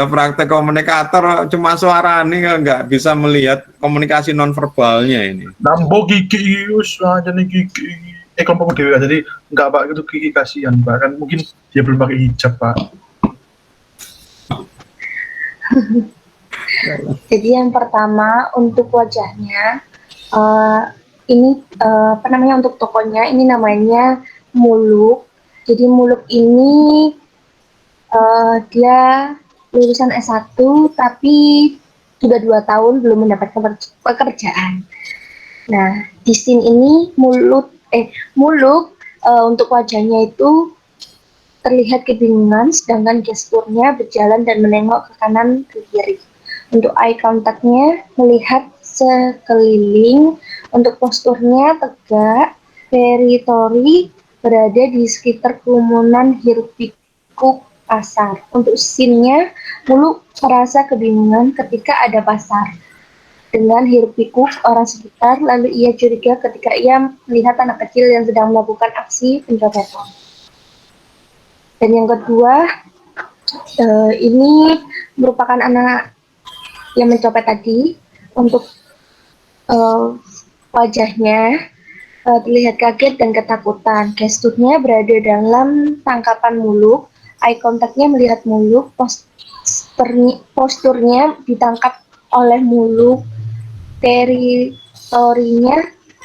Praktek komunikator cuma suara ini nggak bisa melihat komunikasi nonverbalnya ini. Nambo Kiki us aja nih Kiki. Kelompok dewa, jadi enggak Pak, itu Kiki kasihan Pak, kan mungkin dia belum pakai hijab Pak. Jadi yang pertama untuk wajahnya, ini untuk tokonya ini namanya Muluk. Jadi Muluk ini dia lulusan S1 tapi sudah 2 tahun belum mendapatkan pekerjaan. Nah di scene ini Muluk untuk wajahnya itu terlihat kebingungan, sedangkan gesturnya berjalan dan menengok ke kanan ke kiri. Untuk eye contact-nya melihat sekeliling, untuk posturnya tegak, teritori berada di sekitar kerumunan hiruk-pikuk pasar. Untuk scene-nya, Muluk merasa kebingungan ketika ada pasar dengan hiruk-pikuk orang sekitar, lalu ia curiga ketika ia melihat anak kecil yang sedang melakukan aksi pencopetan. Dan yang kedua, ini merupakan anak yang mencopet tadi. Untuk wajahnya terlihat kaget dan ketakutan. Gesturnya berada dalam tangkapan Muluk, eye contact-nya melihat Muluk, posturnya ditangkap oleh Muluk, teritorinya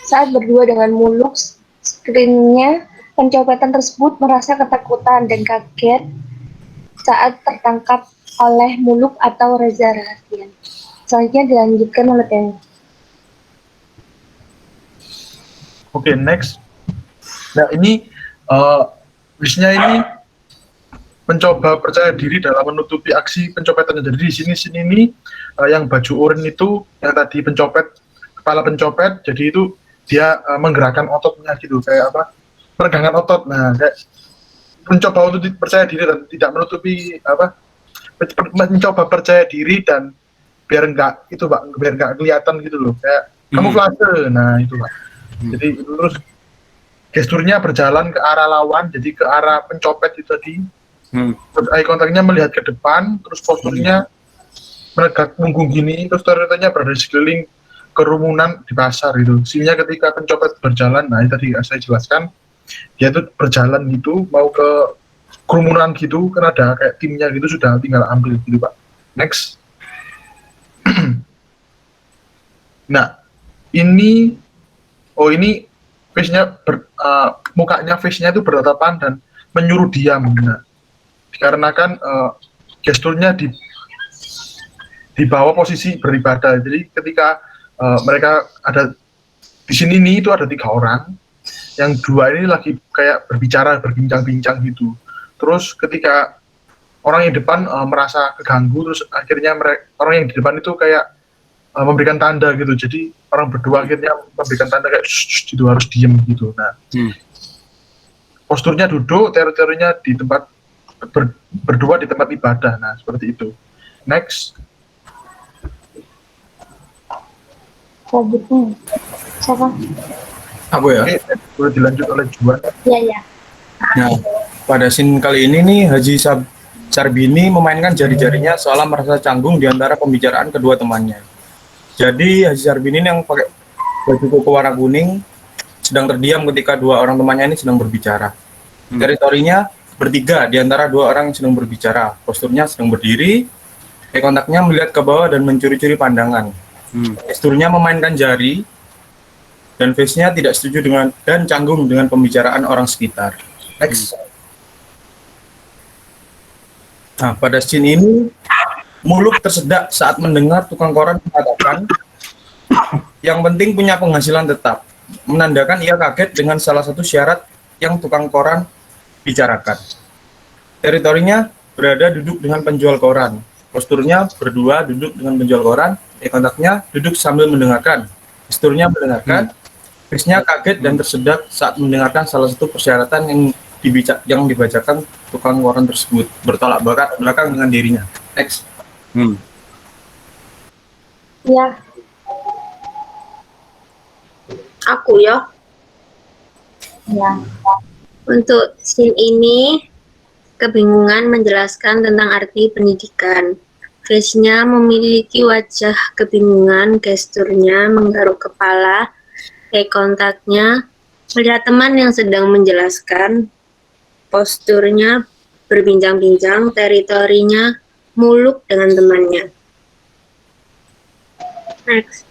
saat berdua dengan Muluk, screen-nya pencopetan tersebut merasa ketakutan dan kaget saat tertangkap oleh Muluk atau Reza Rahadian. Selanjutnya dilanjutkan oleh Teo. Oke, next. Nah ini bisnya ini mencoba percaya diri dalam menutupi aksi pencopetannya. Jadi di sini ini yang baju oranye itu yang tadi kepala pencopet, jadi itu dia menggerakkan ototnya gitu, kayak peregangan otot. Nah kayak mencoba untuk percaya diri dan tidak menutupi apa, mencoba percaya diri dan biar enggak itu Pak, biar enggak kelihatan gitu loh, kayak kamuflase. Nah itu Pak. Jadi terus gesturnya berjalan ke arah lawan, jadi ke arah pencopet itu tadi. Terus eye contactnya melihat ke depan, terus posturnya menegak punggung gini, terus teritorinya berada di sekeliling kerumunan di pasar gitu. Scene-nya ketika pencopet berjalan, nah ini tadi saya jelaskan, dia tuh berjalan gitu, mau ke kerumunan gitu, kan ada kayak timnya gitu, sudah tinggal ambil gitu Pak. Next. Nah, ini face-nya mukanya face-nya itu bertatapan dan menyuruh diam. Nah, dikarenakan gesturnya di bawah posisi beribadah. Jadi ketika mereka ada di sini nih, itu ada 3 orang, yang 2 ini lagi kayak berbicara, berbincang-bincang gitu. Terus ketika orang yang depan merasa keganggu, terus akhirnya orang yang di depan itu kayak memberikan tanda gitu. Jadi orang berdua akhirnya memberikan tanda kayak shh, gitu, harus diem gitu. Nah, posturnya duduk, teritorinya di tempat berdua di tempat ibadah. Nah, seperti itu. Next. Selanjutnya siapa? Aku ya. Oke, boleh dilanjut oleh Juan. Iya ya. Nah, pada scene kali ini nih Haji Sarbini memainkan jari-jarinya seolah merasa canggung di antara pembicaraan kedua temannya. Jadi Haji Sarbini yang pakai baju koko warna kuning sedang terdiam ketika 2 orang temannya ini sedang berbicara. Teritorinya bertiga di antara 2 orang yang sedang berbicara. Posturnya sedang berdiri, eye kontaknya melihat ke bawah dan mencuri-curi pandangan. Gesturnya memainkan jari, dan face-nya tidak setuju dengan dan canggung dengan pembicaraan orang sekitar. Next. Nah, pada scene ini Muluk tersedak saat mendengar tukang koran mengatakan yang penting punya penghasilan tetap, menandakan ia kaget dengan salah satu syarat yang tukang koran bicarakan. Teritorinya berada duduk dengan penjual koran, posturnya berdua duduk dengan penjual koran, kontaknya duduk sambil mendengarkan, gesturnya mendengarkan, face-nya kaget dan tersedak saat mendengarkan salah satu persyaratan yang dibacakan tukang koran tersebut, bertolak belakang dengan dirinya. Next. Ya. Aku ya. Ya. Untuk scene ini, kebingungan menjelaskan tentang arti pendidikan. Face-nya memiliki wajah kebingungan, gesturnya menggaruk kepala, eye kontaknya melihat teman yang sedang menjelaskan, posturnya berbincang-bincang, teritorinya Muluk dengan temannya. Next.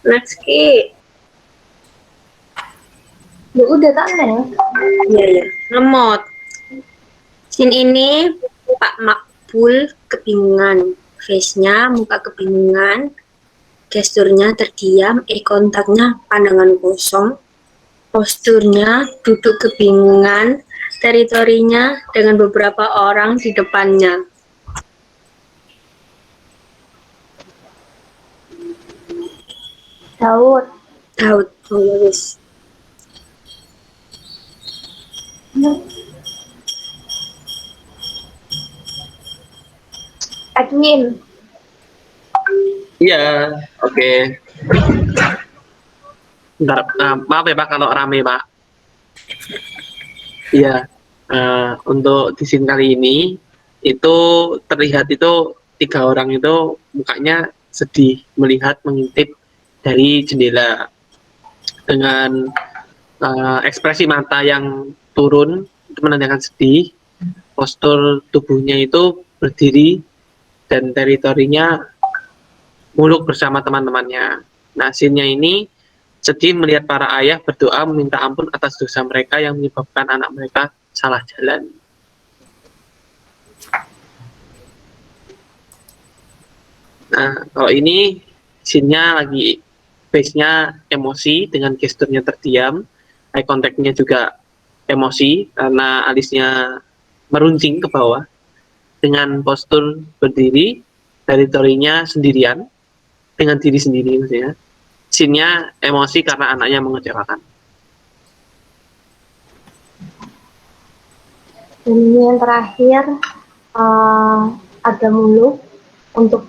Next, Ki. Ya udah tak neng. Iya. Ngemot. Scene ini Pak Makbul kebingungan. Face-nya muka kebingungan. Gesturnya terdiam, eye kontaknya pandangan kosong. Posturnya duduk kebingungan. Teritorinya dengan beberapa orang di depannya. Daud. Daud, oh ya wis. Edwin. Iya, oke. Bentar, maaf ya Pak kalau rame Pak. Iya, untuk di scene kali ini itu terlihat itu 3 orang itu mukanya sedih melihat mengintip dari jendela dengan ekspresi mata yang turun itu menandakan sedih, postur tubuhnya itu berdiri dan teritorinya Muluk bersama teman-temannya. Nah, scene-nya ini sedih melihat para ayah berdoa meminta ampun atas dosa mereka yang menyebabkan anak mereka salah jalan. Nah, kalau ini scene-nya lagi face-nya emosi dengan gesturnya terdiam, eye contact-nya juga emosi karena alisnya meruncing ke bawah dengan postur berdiri, teritorinya sendirian dengan diri sendiri maksudnya. scene-nya emosi karena anaknya mengecewakan. Dan ini yang terakhir, ada Muluk. Untuk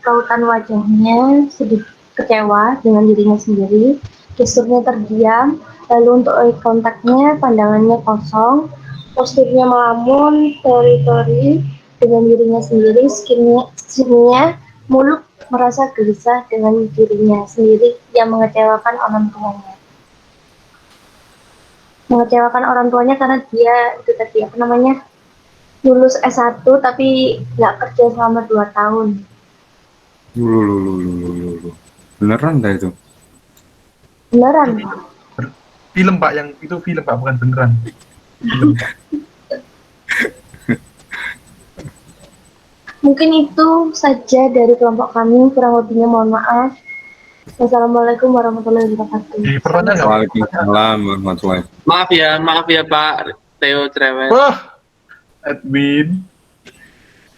rautan wajahnya sedikit kecewa dengan dirinya sendiri, gesturnya terdiam, lalu untuk eye kontaknya pandangannya kosong, posturnya melamun, teritori dengan dirinya sendiri, skinnya Muluk merasa gelisah dengan dirinya sendiri yang mengecewakan orang tuanya. Mengecewakan orang tuanya karena dia itu tadi apa namanya, lulus S1 tapi nggak kerja selama 2 tahun. Lu. Beneran dah itu? Beneran, Pak. Film Pak, yang itu film Pak, bukan beneran. Film Pak. Mungkin itu saja dari kelompok kami, kurang lebihnya mohon maaf. Wassalamualaikum warahmatullahi wabarakatuh. Di pertanyaan nggak? Waalaikumsalam warahmatullahi. Maaf ya Pak Theo Cerewet. Wah, Edwin.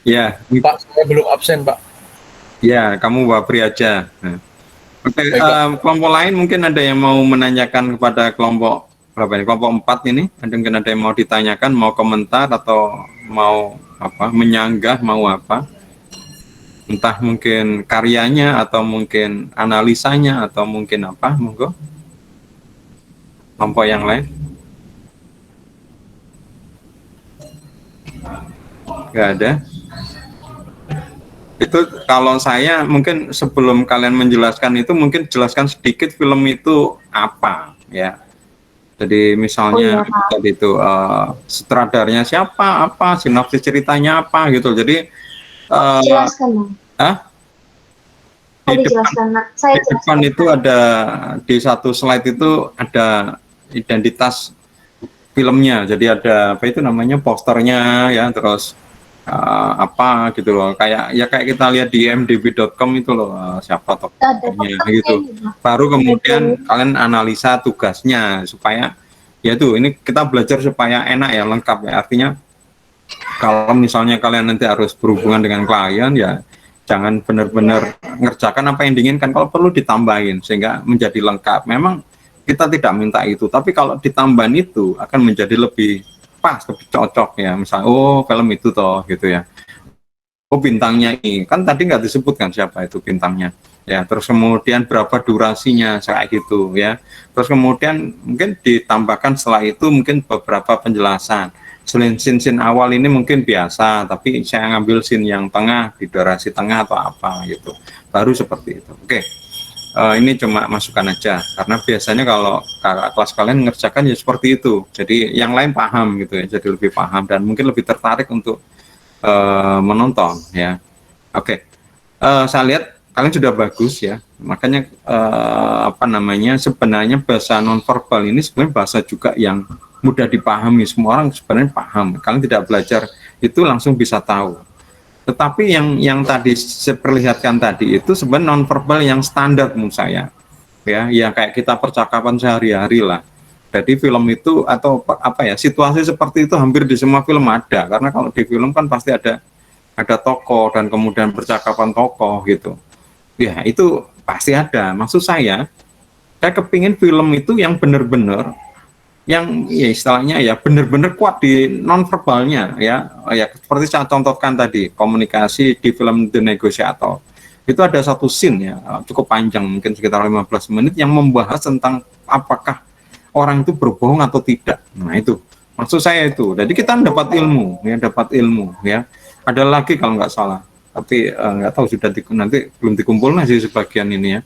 Ya, Pak, saya belum absen, Pak. ya, kamu wapri aja. Nah. Oke, kelompok lain mungkin ada yang mau menanyakan kepada kelompok berapa ini? Kelompok 4 ini, mungkin ada yang mau ditanyakan, mau komentar atau mau apa? Menyanggah, mau apa? Entah mungkin karyanya atau mungkin analisanya atau mungkin apa? Monggo. Kelompok yang lain? Nggak ada. Itu kalau saya mungkin sebelum kalian menjelaskan itu mungkin jelaskan sedikit film itu apa ya. Jadi misalnya tadi itu sutradaranya siapa, apa, sinopsis ceritanya apa gitu. Jadi Jelaskan, Bang. di Jelaskan, Nak. Saya depan jelaskan. itu ada di satu slide itu ada identitas filmnya. Jadi ada apa itu namanya posternya ya, terus apa gitu loh, kayak kita lihat di imdb.com itu loh, siapa tokohnya gitu. Baru kemudian kalian analisa tugasnya supaya ya tuh ini kita belajar supaya enak ya, lengkap ya. Artinya kalau misalnya kalian nanti harus berhubungan dengan klien ya jangan benar-benar ngerjakan apa yang diinginkan, kalau perlu ditambahin sehingga menjadi lengkap. Memang kita tidak minta itu, tapi kalau ditambahin itu akan menjadi lebih pas, lebih cocok ya. Misalnya oh film itu toh gitu ya, oh bintangnya ini kan tadi nggak disebutkan siapa itu bintangnya ya, terus kemudian berapa durasinya kayak gitu ya, terus kemudian mungkin ditambahkan setelah itu mungkin beberapa penjelasan. Selain scene awal ini mungkin biasa, tapi saya ngambil scene yang tengah, di durasi tengah atau apa gitu, baru seperti itu. Oke. Ini cuma masukan aja, karena biasanya kalau kakak kelas kalian ngerjakan ya seperti itu, jadi yang lain paham gitu ya, jadi lebih paham dan mungkin lebih tertarik untuk menonton ya. Oke. Saya lihat kalian sudah bagus ya, makanya apa namanya, sebenarnya bahasa nonverbal ini sebenarnya bahasa juga yang mudah dipahami, semua orang sebenarnya paham. Kalian tidak belajar itu langsung bisa tahu. Tetapi yang tadi saya perlihatkan tadi itu sebenarnya nonverbal yang standar menurut saya ya, yang kayak kita percakapan sehari-hari lah. Jadi film itu atau apa ya, situasi seperti itu hampir di semua film ada, karena kalau di film kan pasti ada tokoh dan kemudian percakapan tokoh gitu ya, itu pasti ada. Maksud saya kepingin film itu yang benar-benar yang ya istilahnya ya benar-benar kuat di nonverbalnya ya, seperti saya contohkan tadi komunikasi di film The Negotiator itu ada satu scene ya cukup panjang, mungkin sekitar 15 menit yang membahas tentang apakah orang itu berbohong atau tidak. Nah itu maksud saya itu, jadi kita dapat ilmu ya. Ada lagi kalau nggak salah, tapi nggak tahu sudah nanti belum dikumpul masih sebagian ini ya,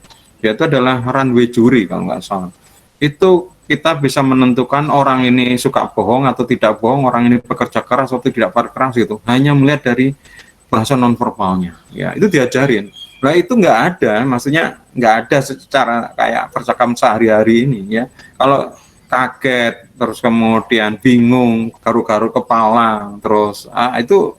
yaitu adalah runway jury kalau nggak salah. Itu kita bisa menentukan orang ini suka bohong atau tidak bohong, orang ini bekerja keras atau tidak keras gitu, hanya melihat dari bahasa nonverbalnya ya, itu diajarin. Nah itu nggak ada, maksudnya nggak ada secara kayak percakapan sehari-hari ini ya. Kalau kaget, terus kemudian bingung, garu-garu kepala, terus itu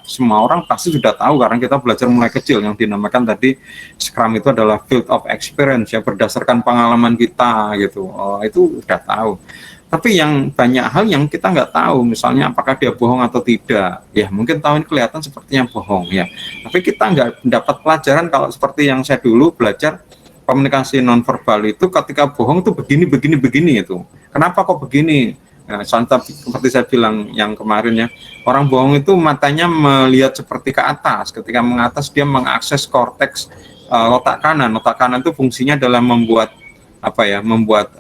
semua orang pasti sudah tahu karena kita belajar mulai kecil, yang dinamakan tadi Scrum itu adalah field of experience ya, berdasarkan pengalaman kita gitu. Itu sudah tahu. Tapi yang banyak hal yang kita nggak tahu, misalnya apakah dia bohong atau tidak ya, mungkin tahun kelihatan sepertinya bohong ya, tapi kita nggak dapat pelajaran kalau seperti yang saya dulu belajar komunikasi nonverbal itu ketika bohong itu begini itu. Kenapa kok begini? Nah, contoh seperti saya bilang yang kemarin ya, orang bohong itu matanya melihat seperti ke atas. Ketika mengatas dia mengakses korteks otak kanan. Otak kanan itu fungsinya adalah membuat membuat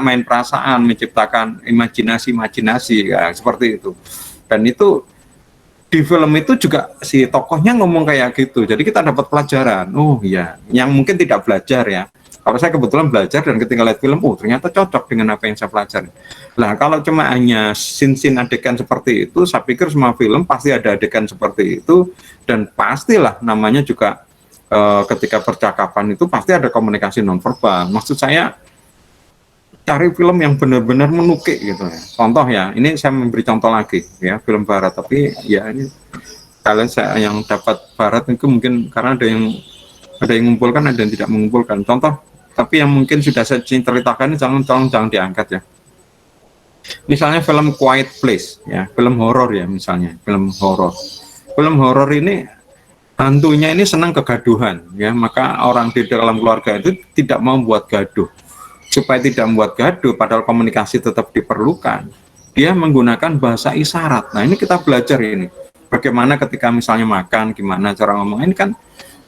main perasaan, menciptakan imajinasi ya, seperti itu. Dan itu di film itu juga si tokohnya ngomong kayak gitu, jadi kita dapat pelajaran. Oh iya, yang mungkin tidak belajar ya. Kalau saya kebetulan belajar dan ketika lihat film, oh ternyata cocok dengan apa yang saya pelajari. Nah kalau cuma hanya scene-scene adegan seperti itu, saya pikir semua film pasti ada adegan seperti itu, dan pastilah namanya juga ketika percakapan itu pasti ada komunikasi nonverbal. Maksud saya cari film yang benar-benar menukik gitu ya. Contoh ya, ini saya memberi contoh lagi ya, film barat, tapi ya ini kalian saya yang dapat barat itu mungkin karena ada yang mengumpulkan, ada yang tidak mengumpulkan. Contoh, tapi yang mungkin sudah saya ceritakan ini jangan diangkat ya. Misalnya film Quiet Place ya, film horor ya misalnya, film horor. Film horor ini hantunya ini senang kegaduhan ya, maka orang di dalam keluarga itu tidak mau buat gaduh. Supaya tidak membuat gaduh, padahal komunikasi tetap diperlukan, dia menggunakan bahasa isyarat. Nah ini kita belajar ini, bagaimana ketika misalnya makan, gimana cara ngomong, ini kan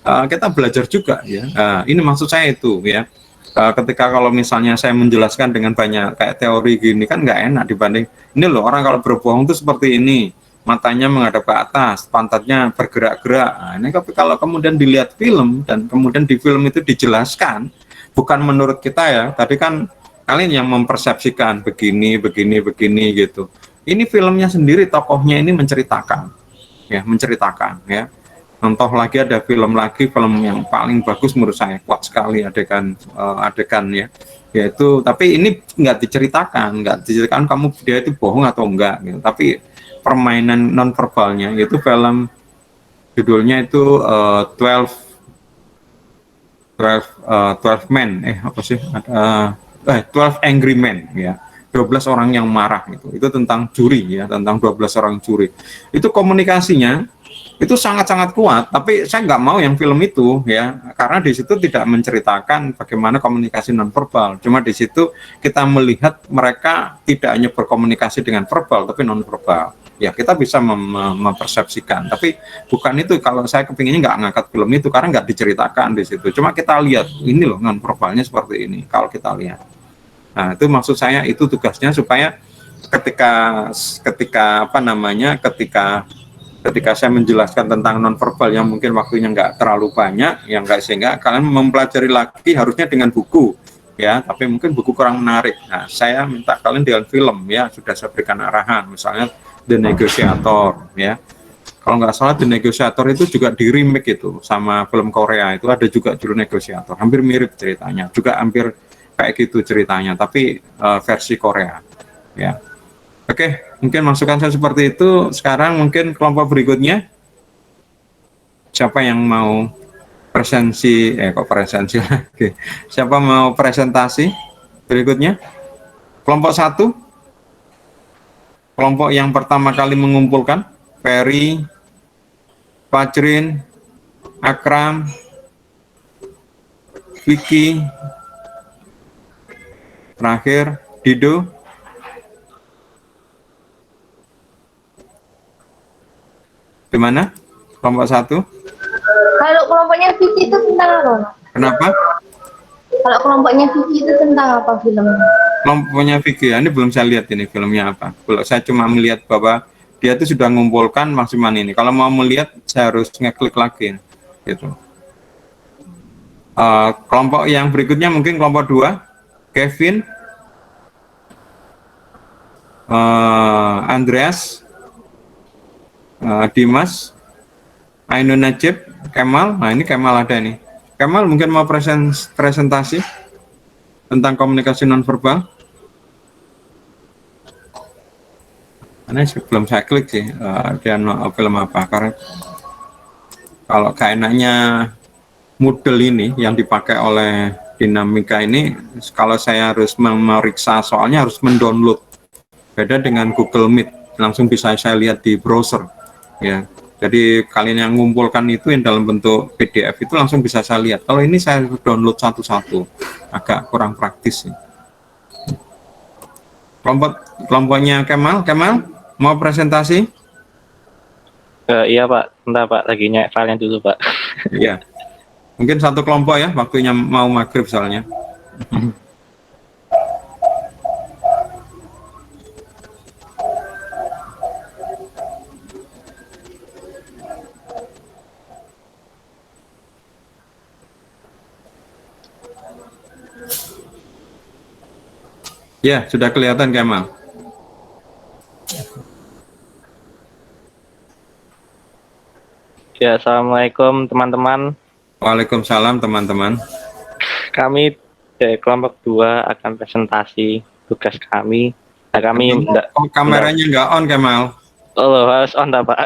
kita belajar juga ya. Ini maksud saya itu ya, ketika kalau misalnya saya menjelaskan dengan banyak kayak teori gini kan nggak enak dibanding, ini loh orang kalau berbohong itu seperti ini, matanya menghadap ke atas, pantatnya bergerak-gerak. Nah, ini kalau kemudian dilihat film, dan kemudian di film itu dijelaskan, bukan menurut kita ya, tadi kan kalian yang mempersepsikan begini gitu. Ini filmnya sendiri, tokohnya ini menceritakan ya. Contoh lagi ada film yang paling bagus menurut saya, kuat sekali adegan ya, yaitu tapi ini nggak diceritakan kamu dia itu bohong atau enggak gitu. Tapi permainan nonverbalnya, yaitu film judulnya itu 12 Men, 12 Angry Men ya, 12 orang yang marah itu tentang juri ya, tentang 12 orang juri. Itu komunikasinya itu sangat-sangat kuat, tapi saya nggak mau yang film itu ya, karena di situ tidak menceritakan bagaimana komunikasi nonverbal. Cuma di situ kita melihat mereka tidak hanya berkomunikasi dengan verbal tapi nonverbal. Ya kita bisa mempersepsikan, tapi bukan itu. Kalau saya kepinginnya nggak ngangkat film itu karena nggak diceritakan di situ. Cuma kita lihat ini loh nonverbalnya seperti ini. Kalau kita lihat, nah itu maksud saya, itu tugasnya supaya ketika saya menjelaskan tentang nonverbal yang mungkin waktunya nggak terlalu banyak, yang nggak, sehingga kalian mempelajari lagi harusnya dengan buku ya, tapi mungkin buku kurang menarik. Nah saya minta kalian dengan film ya, sudah saya berikan arahan, misalnya The Negotiator ya. Kalau nggak salah The Negotiator itu juga di remake itu sama film Korea, itu ada juga judul Negotiator, hampir mirip ceritanya, juga hampir kayak gitu ceritanya, tapi versi Korea ya. Oke, mungkin masukan saya seperti itu. Sekarang mungkin kelompok berikutnya, siapa yang mau presensi lagi? Siapa mau presentasi berikutnya? Kelompok 1, kelompok yang pertama kali mengumpulkan, Ferry, Fajrin, Akram, Vicky, terakhir Dido. Di mana? Kelompok 1. Kalau kelompoknya Vicky itu tentang apa? Kenapa? Kalau kelompoknya Vicky itu tentang apa filmnya? Kelompoknya Vicky, ini belum saya lihat ini filmnya apa. Kalau saya cuma melihat bahwa dia itu sudah mengumpulkan maksimal ini. Kalau mau melihat, saya harus ngeklik lagi, gitu. Kelompok yang berikutnya mungkin kelompok 2, Kevin, Andreas, Dimas, Ainun Najib, Kemal. Nah ini Kemal ada nih. Kemal mungkin mau presentasi tentang komunikasi nonverbal. Karena sebelum saya klik sih, dia film apa, karena kalau kayaknya model ini yang dipakai oleh Dinamika ini, kalau saya harus memeriksa soalnya harus mendownload, beda dengan Google Meet, langsung bisa saya lihat di browser ya. Jadi kalian yang mengumpulkan itu yang dalam bentuk PDF itu langsung bisa saya lihat. Kalau ini saya download satu-satu, agak kurang praktis. Kelompoknya Kemal mau presentasi? Iya Pak, bentar Pak, lagi nyek filenya dulu Pak. Iya. Mungkin satu kelompok ya, waktunya mau maghrib soalnya. Ya, sudah kelihatan Kemal. Ya, Assalamualaikum teman-teman. Waalaikumsalam teman-teman. Kami dari kelompok 2 akan presentasi tugas kami. Nah, kami Oh, kameranya nggak on Kemal. Oh, harus on tak Pak?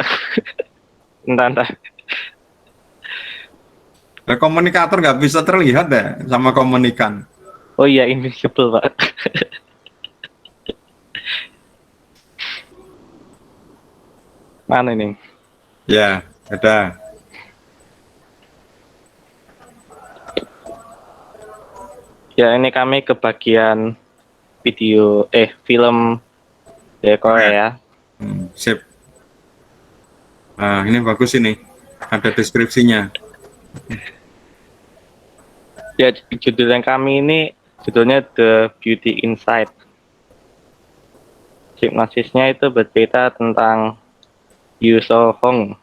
Entah. Nah, komunikator nggak bisa terlihat deh sama komunikan. Oh iya, invisible Pak. Mana ini? Ya, ada. Ya, ini kami ke bagian film dari Korea. Sip. Nah, ini bagus ini. Ada deskripsinya. Ya, judul yang kami ini judulnya The Beauty Inside. Sinopsisnya itu bercerita tentang Yoo So Hong.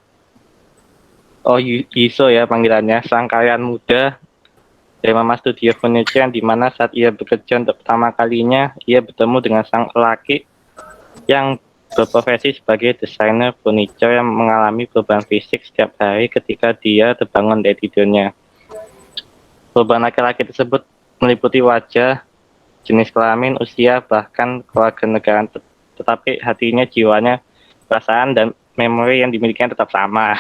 Oh, Yiso ya panggilannya, sang karyawan muda dari Mama Studio Furniture, yang dimana saat ia bekerja untuk pertama kalinya, ia bertemu dengan sang lelaki yang berprofesi sebagai desainer furniture yang mengalami perubahan fisik setiap hari ketika dia terbangun dari tidurnya. Perubahan laki-laki tersebut meliputi wajah, jenis kelamin, usia, bahkan kewarganegaraan, tetapi hatinya, jiwanya, perasaan, dan memori yang dimilikinya tetap sama.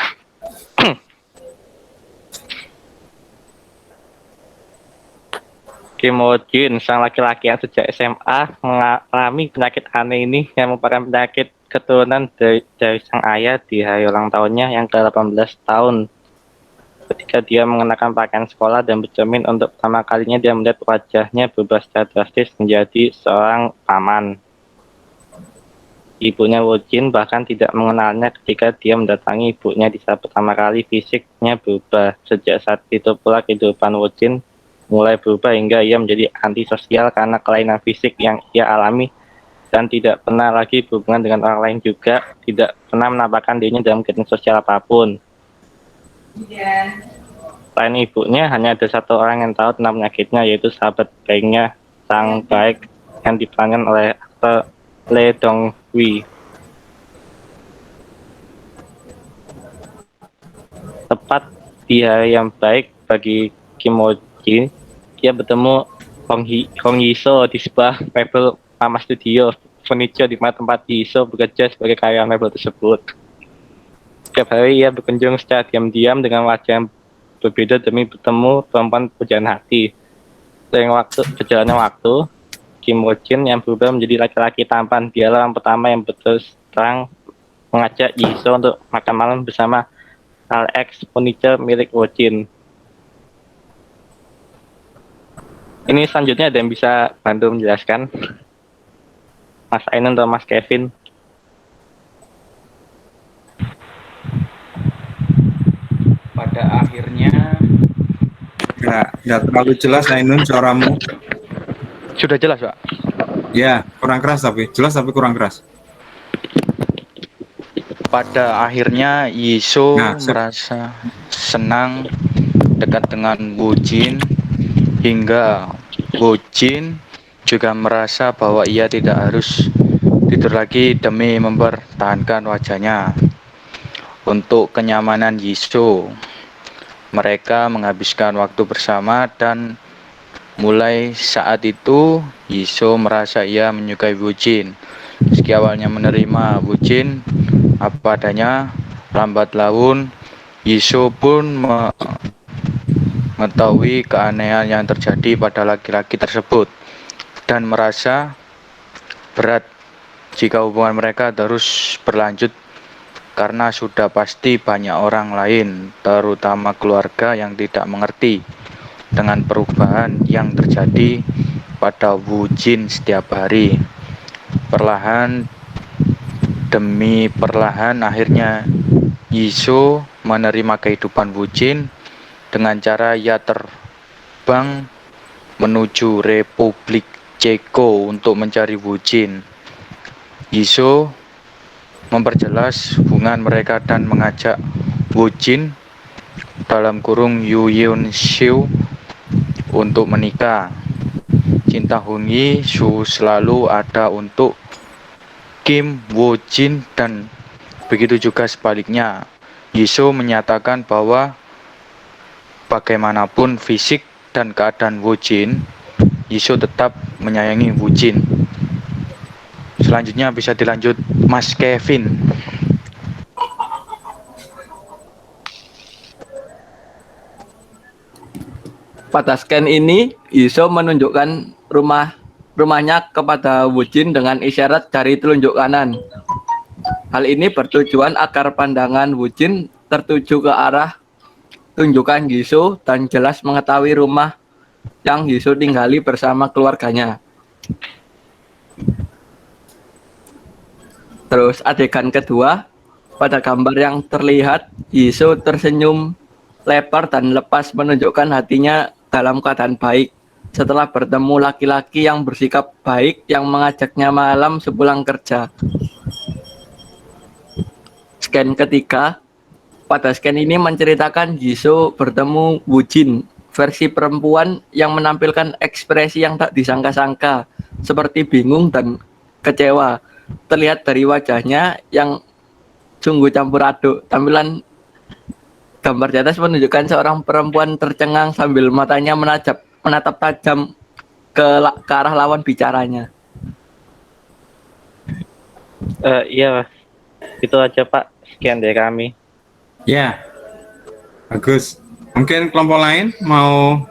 Kim Ho Jin, sang laki-laki yang sejak SMA mengalami penyakit aneh ini, yang merupakan penyakit keturunan dari sang ayah di hari ulang tahunnya yang ke-18 tahun. Ketika dia mengenakan pakaian sekolah dan bercermin untuk pertama kalinya, dia melihat wajahnya berubah secara drastis menjadi seorang paman. Ibunya Ho Jin bahkan tidak mengenalnya ketika dia mendatangi ibunya di saat pertama kali. Fisiknya berubah. Sejak saat itu pula kehidupan Ho Jin mulai berubah hingga ia menjadi antisosial karena kelainan fisik yang ia alami, dan tidak pernah lagi berhubungan dengan orang lain, juga tidak pernah menampakkan dirinya dalam kegiatan sosial apapun. Selain ibunya, hanya ada satu orang yang tahu tentang penyakitnya, yaitu sahabat baiknya, sang baik, yang diperankan oleh aktor Lee Dong Hui. Tepat di hari yang baik bagi Kim Ho Jin, dia bertemu Hong Yiso di sebuah mebel Mama Studio Furniture, di mana tempat Yiso bekerja sebagai karyawan mebel tersebut. Setiap hari ia berkunjung secara diam-diam dengan wajah yang berbeda demi bertemu perempuan pujaan hati. Berjalannya waktu, Kim Ho Jin yang berubah menjadi laki-laki tampan. Dialah orang pertama yang berterus terang mengajak Yiso untuk makan malam bersama Alex Furniture milik Ho Jin. Ini selanjutnya ada yang bisa bantu menjelaskan? Mas Ainun atau Mas Kevin? Pada akhirnya Nggak terlalu jelas Ainun suaramu. sudah jelas, Pak. Ya, kurang keras tapi. Jelas tapi kurang keras. Pada akhirnya Yiso Nah, merasa senang dekat dengan Ho Jin, hingga Ho Jin juga merasa bahwa ia tidak harus tidur lagi demi mempertahankan wajahnya. Untuk kenyamanan Yiso, mereka menghabiskan waktu bersama, dan mulai saat itu Yiso merasa ia menyukai Ho Jin. Meski awalnya menerima Ho Jin apa adanya, lambat laun Yiso pun mengetahui keanehan yang terjadi pada laki-laki tersebut dan merasa berat jika hubungan mereka terus berlanjut karena sudah pasti banyak orang lain, terutama keluarga yang tidak mengerti dengan perubahan yang terjadi pada Wu Jin setiap hari. Perlahan demi perlahan akhirnya Yisoo menerima kehidupan Wu Jin dengan cara ia terbang menuju Republik Ceko untuk mencari Wu Jin. Yisoo memperjelas hubungan mereka dan mengajak Wu Jin dalam kurung Yu Yun Xiu untuk menikah. Cinta Hung Yi Su selalu ada untuk Kim Woo Jin dan begitu juga sebaliknya. Yisoo menyatakan bahwa bagaimanapun fisik dan keadaan Woo Jin, Yisoo tetap menyayangi Woo Jin. Selanjutnya bisa dilanjut Mas Kevin. Pada scan ini, Yisoo menunjukkan rumahnya kepada Wu Jin dengan isyarat jari telunjuk kanan. Hal ini bertujuan agar pandangan Wu Jin tertuju ke arah tunjukan Yisoo dan jelas mengetahui rumah yang Yisoo tinggali bersama keluarganya. Terus adegan kedua, pada gambar yang terlihat Yisoo tersenyum lebar dan lepas menunjukkan hatinya dalam keadaan baik setelah bertemu laki-laki yang bersikap baik yang mengajaknya malam sepulang kerja. Scan ketiga, pada scan ini menceritakan Yisoo bertemu Wu Jin, versi perempuan yang menampilkan ekspresi yang tak disangka-sangka, seperti bingung dan kecewa. Terlihat dari wajahnya yang sungguh campur aduk. Tampilan gambar di atas menunjukkan seorang perempuan tercengang sambil matanya menatap tajam ke arah lawan bicaranya. Iya, itu aja Pak. Sekian dari kami. Ya, bagus. Mungkin kelompok lain mau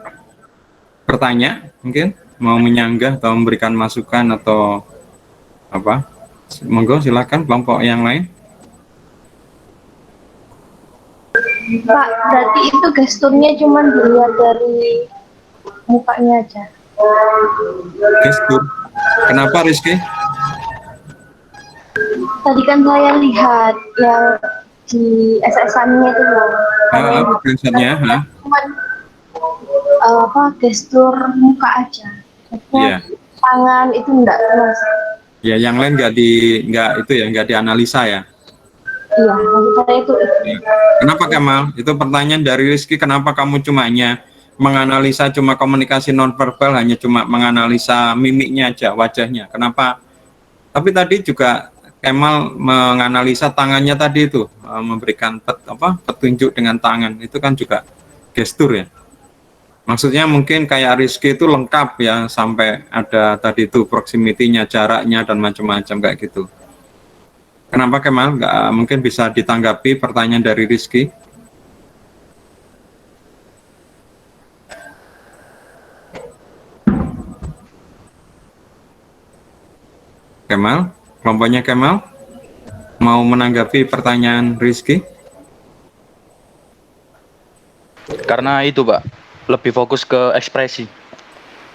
bertanya, mungkin mau menyanggah atau memberikan masukan atau apa? Monggo silakan kelompok yang lain. Pak, berarti itu gesturnya cuma dilihat dari mukanya aja. Gestur. Kenapa Rizky? Tadi kan saya lihat yang di SSN-nya itu loh. Screenshotnya, Cuman gestur muka aja. Iya. Tangan itu enggak terus. Ya, yang lain nggak dianalisa ya. Iya, maksud saya itu. Kenapa Kemal? Itu pertanyaan dari Rizky. Kenapa kamu menganalisa cuma komunikasi nonverbal, hanya cuma menganalisa mimiknya aja, wajahnya? Kenapa? Tapi tadi juga Kemal menganalisa tangannya tadi itu, memberikan petunjuk dengan tangan. Itu kan juga gestur ya. Maksudnya mungkin kayak Rizky itu lengkap ya, sampai ada tadi itu proximity-nya, jaraknya, dan macam-macam kayak gitu. Kenapa Kemal? Nggak mungkin bisa ditanggapi pertanyaan dari Rizky? Kemal? Kelompoknya Kemal? Mau menanggapi pertanyaan Rizky? Karena itu Pak, lebih fokus ke ekspresi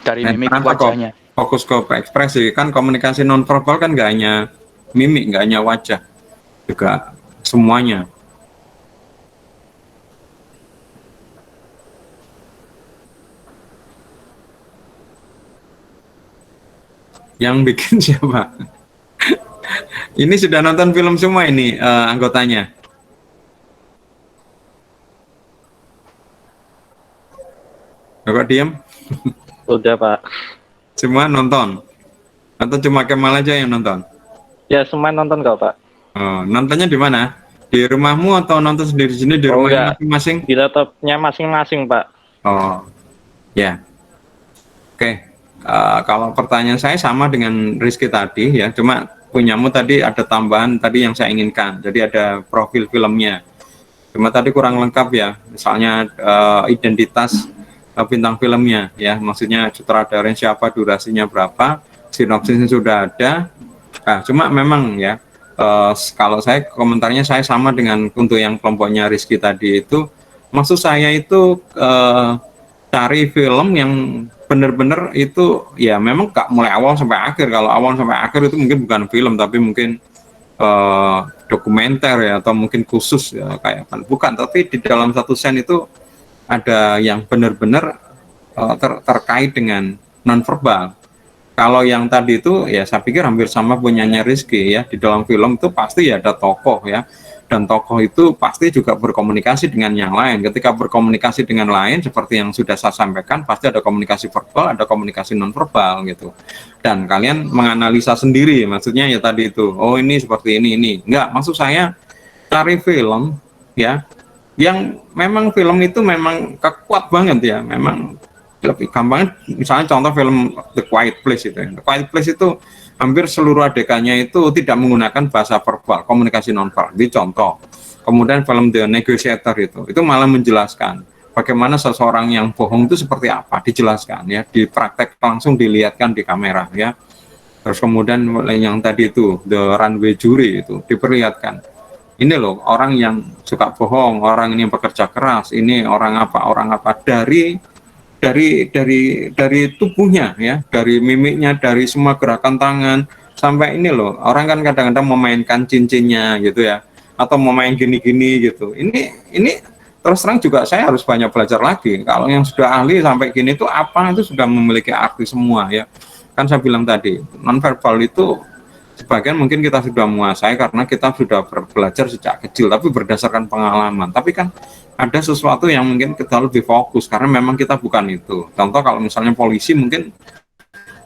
dari mimik wajahnya. Fokus ke ekspresi, kan komunikasi nonverbal kan nggak hanya mimik, nggak hanya wajah, juga semuanya. Yang bikin siapa? Ini sudah nonton film semua ini anggotanya. Kok diam? Udah Pak. Semua nonton? Atau cuma Kemal aja yang nonton? Ya semua nonton kok Pak. Oh, nontonnya di mana? Di rumahmu atau nonton sendiri-sendiri di rumahnya masing-masing? Di laptopnya masing-masing Pak. Oh, ya. Oke. Kalau pertanyaan saya sama dengan Rizky tadi ya, cuma punyamu tadi ada tambahan tadi yang saya inginkan. Jadi ada profil filmnya. Cuma tadi kurang lengkap ya. Misalnya identitas bintang filmnya ya, maksudnya sutradaranya siapa, durasinya berapa, sinopsisnya sudah ada. Nah, cuma memang ya kalau saya komentarnya saya sama dengan untuk yang kelompoknya Rizky tadi itu, maksud saya itu cari film yang benar-benar itu ya memang gak mulai awal sampai akhir. Kalau awal sampai akhir itu mungkin bukan film tapi mungkin dokumenter ya, atau mungkin khusus ya, kayak bukan, tapi di dalam satu scene itu ada yang benar-benar terkait dengan nonverbal. Kalau yang tadi itu ya saya pikir hampir sama punyanya Rizky ya, di dalam film itu pasti ya ada tokoh ya, dan tokoh itu pasti juga berkomunikasi dengan yang lain. Ketika berkomunikasi dengan lain seperti yang sudah saya sampaikan, pasti ada komunikasi verbal, ada komunikasi nonverbal gitu. Dan kalian menganalisa sendiri, maksudnya ya tadi itu, oh ini seperti ini. Enggak, maksud saya cari film ya yang memang film itu memang kuat banget ya, memang lebih gampang. Misalnya contoh film The Quiet Place itu. The Quiet Place itu hampir seluruh adegannya itu tidak menggunakan bahasa verbal, komunikasi nonverbal. Itu contoh. Kemudian film The Negotiator itu malah menjelaskan bagaimana seseorang yang bohong itu seperti apa, dijelaskan ya, dipraktek langsung, dilihatkan di kamera ya. Terus kemudian yang tadi itu The Runway Jury itu diperlihatkan. Ini loh orang yang suka bohong, orang ini yang bekerja keras, ini orang apa dari tubuhnya ya, dari mimiknya, dari semua gerakan tangan, sampai ini loh orang kan kadang-kadang memainkan cincinnya gitu ya, atau memain gini-gini gitu. Ini terus terang juga saya harus banyak belajar lagi. Kalau yang sudah ahli sampai gini itu apa, itu sudah memiliki arti semua ya. Kan saya bilang tadi nonverbal itu sebagian mungkin kita sudah menguasai karena kita sudah belajar sejak kecil, tapi berdasarkan pengalaman. Tapi kan ada sesuatu yang mungkin kita lebih fokus karena memang kita bukan itu. Contoh kalau misalnya polisi, mungkin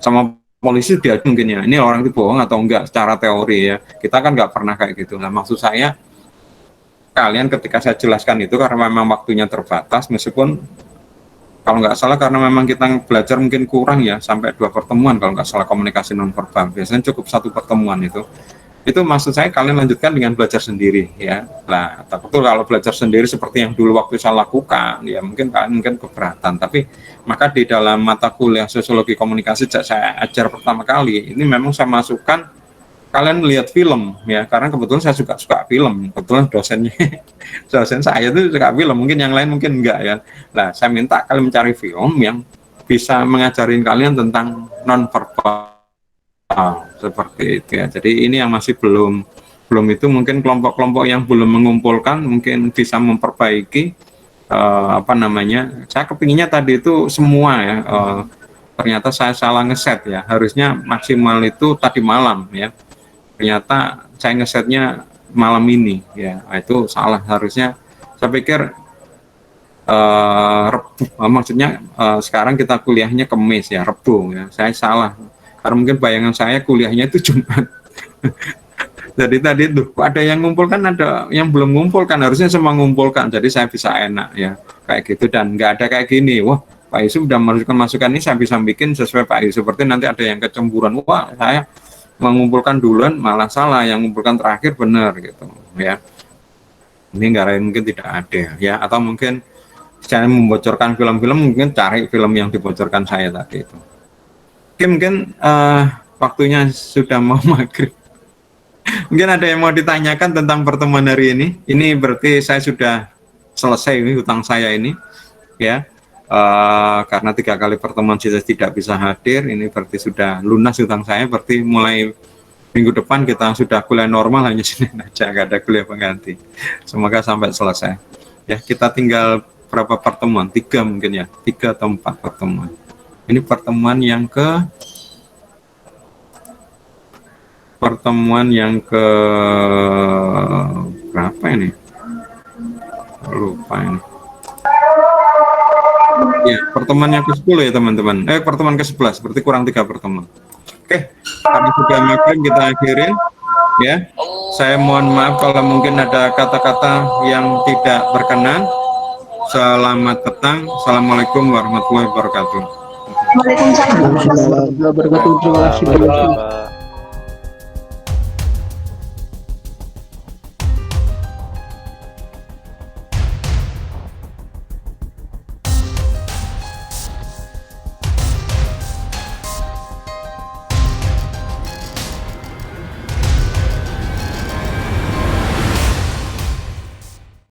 sama polisi dia mungkin ya ini orang itu bohong atau enggak secara teori ya, kita kan nggak pernah kayak gitu. Nah maksud saya kalian ketika saya jelaskan itu karena memang waktunya terbatas, meskipun kalau nggak salah karena memang kita belajar mungkin kurang ya, sampai 2 pertemuan kalau nggak salah komunikasi nonverbal, biasanya cukup 1 pertemuan itu maksud saya kalian lanjutkan dengan belajar sendiri ya. Nah, betul kalau belajar sendiri seperti yang dulu waktu saya lakukan ya mungkin kalian keberatan, tapi maka di dalam mata kuliah sosiologi komunikasi saya ajar pertama kali ini memang saya masukkan kalian lihat film ya, karena kebetulan saya suka film, kebetulan dosen saya itu suka film, mungkin yang lain mungkin enggak ya. Nah saya minta kalian mencari film yang bisa mengajarin kalian tentang nonverbal seperti itu ya. Jadi ini yang masih belum itu, mungkin kelompok-kelompok yang belum mengumpulkan mungkin bisa memperbaiki saya kepinginnya tadi itu semua ya, ternyata saya salah ngeset ya, harusnya maksimal itu tadi malam ya, ternyata saya ngesetnya malam ini ya, itu salah. Harusnya saya pikir maksudnya sekarang kita kuliahnya Kamis ya, Rebu ya, saya salah karena mungkin bayangan saya kuliahnya itu Jumat. Jadi tadi tuh ada yang ngumpulkan, ada yang belum ngumpulkan, harusnya semua ngumpulkan, jadi saya bisa enak ya kayak gitu, dan nggak ada kayak gini, wah Pak Yusuf sudah memasukkan masukan ini, saya bisa bikin sesuai Pak Yusuf, seperti nanti ada yang kecemburuan, wah saya mengumpulkan duluan malah salah, yang mengumpulkan terakhir benar gitu ya. Ini nggak, mungkin tidak ada ya, atau mungkin saya membocorkan film-film, mungkin cari film yang dibocorkan saya tadi itu. Oke, mungkin waktunya sudah mau maghrib. Mungkin ada yang mau ditanyakan tentang pertemuan hari ini. Ini berarti saya sudah selesai hutang saya ini ya, karena 3 kali pertemuan saya tidak bisa hadir, ini berarti sudah lunas hutang saya. Berarti mulai minggu depan kita sudah kuliah normal, hanya Senin aja, nggak ada kuliah pengganti. Semoga sampai selesai ya. Kita tinggal berapa pertemuan, 3 mungkin ya, 3 atau 4 pertemuan. Ini pertemuan yang ke berapa ini? Lupa ini. Ya, pertemuan yang ke-10 ya teman-teman. Pertemuan ke-11, berarti kurang 3 pertemuan. Oke, karena sudah maghrib kita akhirin ya. Saya mohon maaf kalau mungkin ada kata-kata yang tidak berkenan. Selamat petang. Assalamualaikum warahmatullahi wabarakatuh. Waalaikumsalam. Warahmatullahi wabarakatuh. Terima kasih.